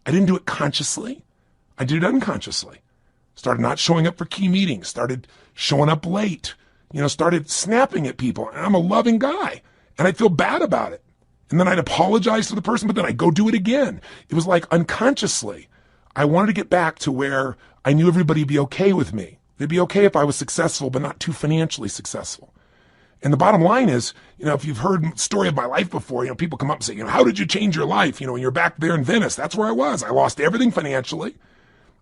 Speaker 1: I didn't do it consciously. I did it unconsciously. Started not showing up for key meetings. Started showing up late. Started snapping at people. And I'm a loving guy, and I feel bad about it. And then I'd apologize to the person, but then I'd go do it again. It was like unconsciously. I wanted to get back to where I knew everybody would be okay with me. They'd be okay if I was successful, but not too financially successful. And the bottom line is, if you've heard the story of my life before, people come up and say, how did you change your life? When you're back there in Venice, that's where I was. I lost everything financially.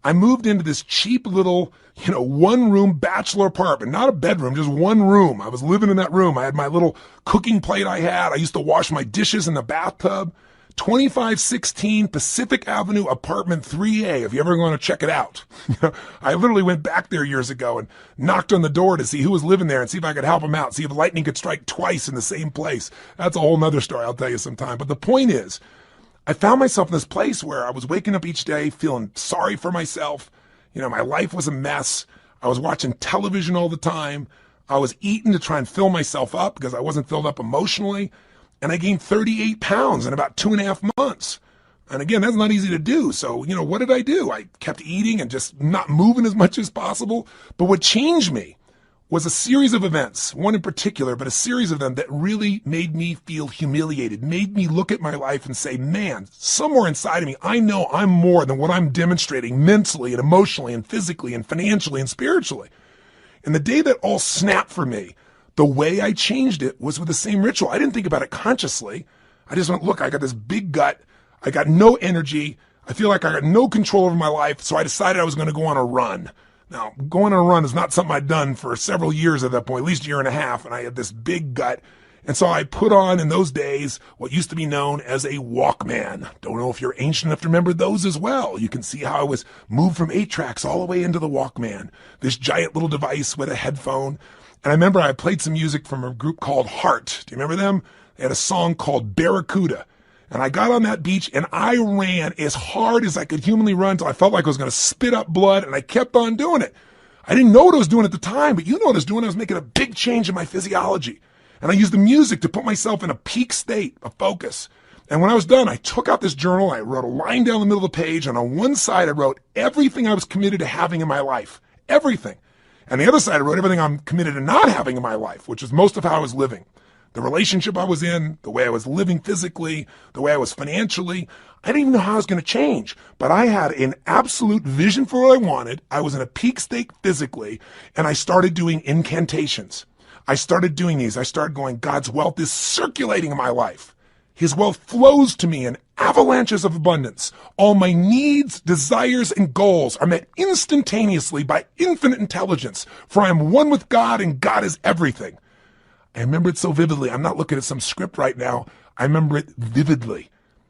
Speaker 1: I moved into this cheap little, one-room bachelor apartment, not a bedroom, just one room. I was living in that room. I had my little cooking plate I had. I used to wash my dishes in the bathtub. 2516 Pacific Avenue, apartment 3A, if you ever want to check it out. I literally went back there years ago and knocked on the door to see who was living there and see if I could help them out, see if lightning could strike twice in the same place. That's a whole nother story I'll tell you sometime. But the point is, I found myself in this place where I was waking up each day feeling sorry for myself. My life was a mess. I was watching television all the time. I was eating to try and fill myself up because I wasn't filled up emotionally. And I gained 38 pounds in about 2.5 months. And again, that's not easy to do. So, what did I do? I kept eating and just not moving as much as possible. But what changed me was a series of events, one in particular, but a series of them that really made me feel humiliated, made me look at my life and say, man, somewhere inside of me, I know I'm more than what I'm demonstrating mentally and emotionally and physically and financially and spiritually. And the day that all snapped for me, the way I changed it was with the same ritual. I didn't think about it consciously. I just went, look, I got this big gut. I got no energy. I feel like I got no control over my life. So I decided I was going to go on a run. Now, going on a run is not something I'd done for several years at that point, at least a year and a half. And I had this big gut. And so I put on in those days what used to be known as a Walkman. Don't know if you're ancient enough to remember those as well. You can see how I was moved from 8 tracks all the way into the Walkman, this giant little device with a headphone. And I remember I played some music from a group called Heart. Do you remember them? They had a song called Barracuda. And I got on that beach and I ran as hard as I could humanly run until I felt like I was going to spit up blood, and I kept on doing it. I didn't know what I was doing at the time, but you know what I was doing. I was making a big change in my physiology. And I used the music to put myself in a peak state of focus. And when I was done, I took out this journal, I wrote a line down the middle of the page, and on one side I wrote everything I was committed to having in my life. Everything. And the other side, I wrote everything I'm committed to not having in my life, which is most of how I was living. The relationship I was in, the way I was living physically, the way I was financially. I didn't even know how I was going to change, but I had an absolute vision for what I wanted. I was in a peak state physically, and I started doing incantations. I started doing these. I started going, God's wealth is circulating in my life. His wealth flows to me in avalanches of abundance. All my needs, desires, and goals are met instantaneously by infinite intelligence, for I am one with God, and God is everything. I remember it so vividly. I'm not looking at some script right now. I remember it vividly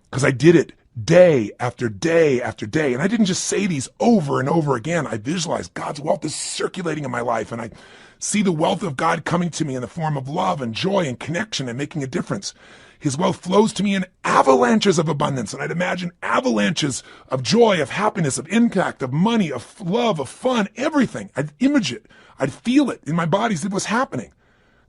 Speaker 1: because I did it day after day after day. And I didn't just say these over and over again. I visualized God's wealth is circulating in my life, and I see the wealth of God coming to me in the form of love and joy and connection and making a difference. His wealth flows to me in avalanches of abundance. And I'd imagine avalanches of joy, of happiness, of impact, of money, of love, of fun, everything. I'd image it. I'd feel it in my body as it was happening.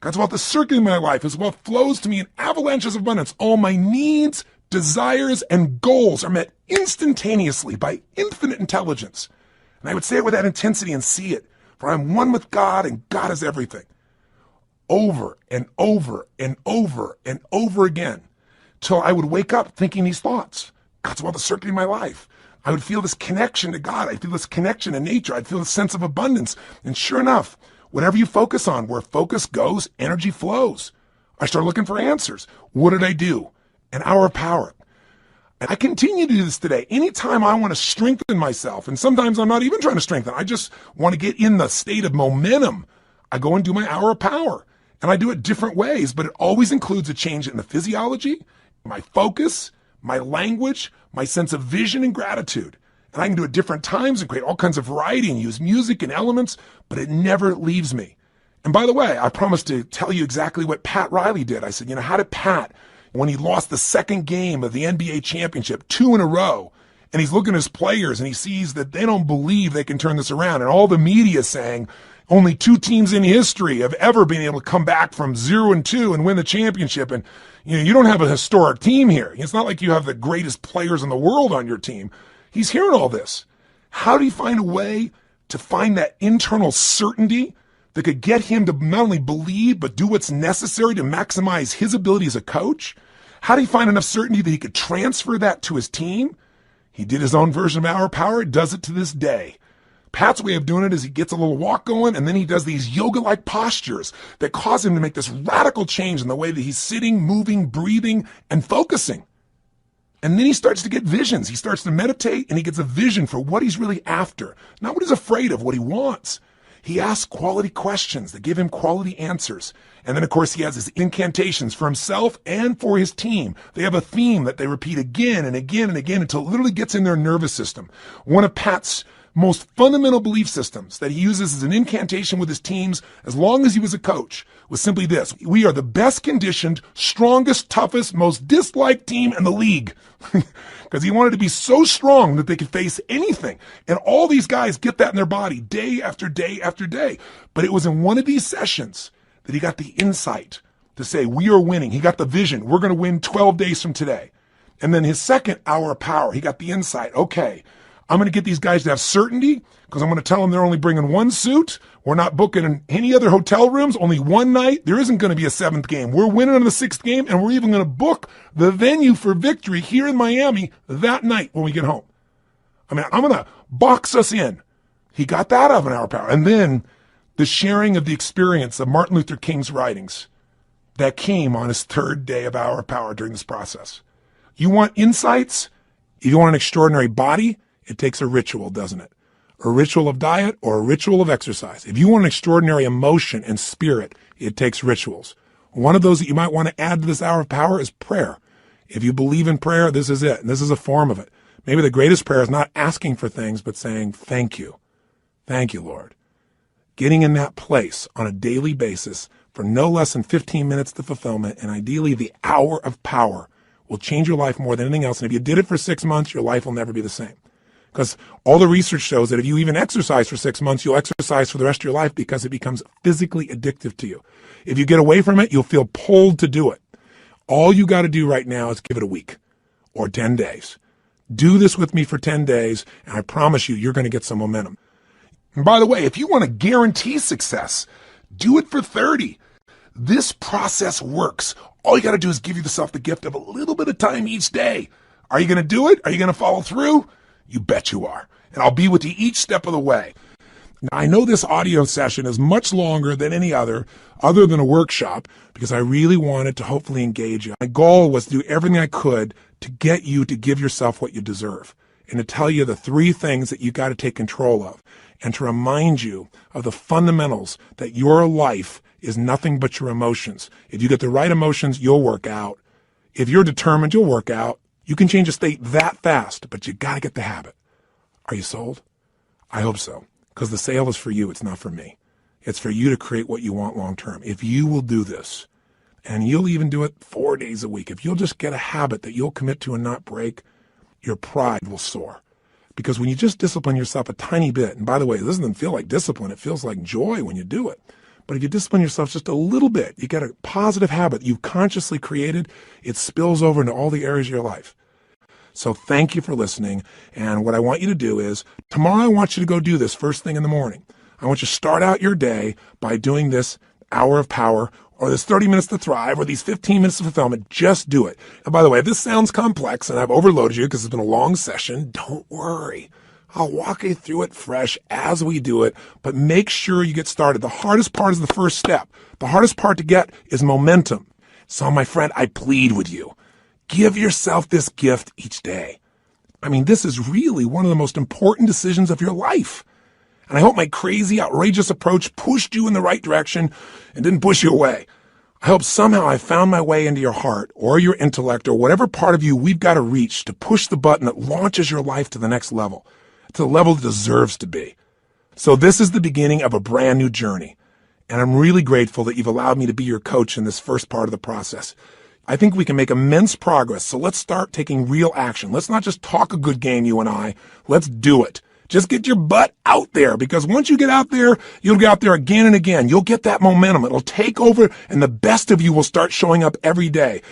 Speaker 1: God's wealth is circulating in my life. His wealth flows to me in avalanches of abundance. All my needs, desires, and goals are met instantaneously by infinite intelligence. And I would say it with that intensity and see it. For I'm one with God, and God is everything. Over and over and over and over again, till I would wake up thinking these thoughts. God's wealth is circulating in my life. I would feel this connection to God. I'd feel this connection to nature. I'd feel this sense of abundance. And sure enough, whatever you focus on, where focus goes, energy flows. I started looking for answers. What did I do? An hour of power. And I continue to do this today. Anytime I want to strengthen myself, and sometimes I'm not even trying to strengthen, I just want to get in the state of momentum, I go and do my hour of power. And I do it different ways, but it always includes a change in the physiology, my focus, my language, my sense of vision and gratitude. And I can do it different times and create all kinds of variety and use music and elements, but it never leaves me. And by the way, I promised to tell you exactly what Pat Riley did. I said, how did Pat, when he lost the second game of the NBA championship, 2 in a row, and he's looking at his players and he sees that they don't believe they can turn this around, and all the media saying, Only 2 teams in history have ever been able to come back from 0-2 and win the championship. And you don't have a historic team here. It's not like you have the greatest players in the world on your team. He's hearing all this. How do you find a way to find that internal certainty that could get him to not only believe, but do what's necessary to maximize his ability as a coach? How do you find enough certainty that he could transfer that to his team? He did his own version of Hour of Power, does it to this day. Pat's way of doing it is he gets a little walk going, and then he does these yoga-like postures that cause him to make this radical change in the way that he's sitting, moving, breathing, and focusing. And then he starts to get visions. He starts to meditate, and he gets a vision for what he's really after, not what he's afraid of, what he wants. He asks quality questions that give him quality answers. And then, of course, he has his incantations for himself and for his team. They have a theme that they repeat again and again and again until it literally gets in their nervous system. One of Pat's most fundamental belief systems that he uses as an incantation with his teams as long as he was a coach was simply this: we are the best conditioned, strongest, toughest, most disliked team in the league. Because he wanted to be so strong that they could face anything. And all these guys get that in their body day after day after day. But it was in one of these sessions that he got the insight to say, we are winning. He got the vision. We're going to win 12 days from today. And then his second hour of power, he got the insight. Okay, I'm going to get these guys to have certainty because I'm going to tell them they're only bringing 1 suit. We're not booking in any other hotel rooms, only 1 night. There isn't going to be a 7th game. We're winning on the 6th game, and we're even going to book the venue for victory here in Miami that night when we get home. I mean, I'm going to box us in. He got that out of an hour of power. And then the sharing of the experience of Martin Luther King's writings that came on his 3rd day of hour of power during this process. You want insights? If you want an extraordinary body, it takes a ritual, doesn't it? A ritual of diet or a ritual of exercise. If you want an extraordinary emotion and spirit, it takes rituals. One of those that you might want to add to this hour of power is prayer. If you believe in prayer, this is it. And this is a form of it. Maybe the greatest prayer is not asking for things, but saying, thank you. Thank you, Lord. Getting in that place on a daily basis for no less than 15 minutes to fulfillment, and ideally the hour of power, will change your life more than anything else. And if you did it for 6 months, your life will never be the same. Because all the research shows that if you even exercise for 6 months, you'll exercise for the rest of your life because it becomes physically addictive to you. If you get away from it, you'll feel pulled to do it. All you got to do right now is give it a week or 10 days. Do this with me for 10 days, and I promise you, you're going to get some momentum. And by the way, if you want to guarantee success, do it for 30. This process works. All you got to do is give yourself the gift of a little bit of time each day. Are you going to do it? Are you going to follow through? You bet you are. And I'll be with you each step of the way. Now, I know this audio session is much longer than any other than a workshop, because I really wanted to hopefully engage you. My goal was to do everything I could to get you to give yourself what you deserve and to tell you the 3 things that you got to take control of and to remind you of the fundamentals that your life is nothing but your emotions. If you get the right emotions, you'll work out. If you're determined, you'll work out. You can change a state that fast, but you got to get the habit. Are you sold? I hope so, because the sale is for you. It's not for me. It's for you to create what you want long term. If you will do this, and you'll even do it 4 days a week, if you'll just get a habit that you'll commit to and not break, your pride will soar. Because when you just discipline yourself a tiny bit, and by the way, this doesn't feel like discipline. It feels like joy when you do it. But if you discipline yourself just a little bit, you get a positive habit you've consciously created, it spills over into all the areas of your life. So thank you for listening. And what I want you to do is, tomorrow I want you to go do this first thing in the morning. I want you to start out your day by doing this hour of power, or this 30 minutes to thrive, or these 15 minutes of fulfillment. Just do it. And by the way, if this sounds complex and I've overloaded you because it's been a long session, don't worry. I'll walk you through it fresh as we do it, but make sure you get started. The hardest part is the first step. The hardest part to get is momentum. So my friend, I plead with you. Give yourself this gift each day. I mean, this is really one of the most important decisions of your life. And I hope my crazy, outrageous approach pushed you in the right direction and didn't push you away. I hope somehow I found my way into your heart or your intellect or whatever part of you we've got to reach to push the button that launches your life to the next level, to the level it deserves to be. So this is the beginning of a brand new journey. And I'm really grateful that you've allowed me to be your coach in this first part of the process. I think we can make immense progress. So let's start taking real action. Let's not just talk a good game, you and I. Let's do it. Just get your butt out there, because once you get out there, you'll get out there again and again. You'll get that momentum. It'll take over, and the best of you will start showing up every day.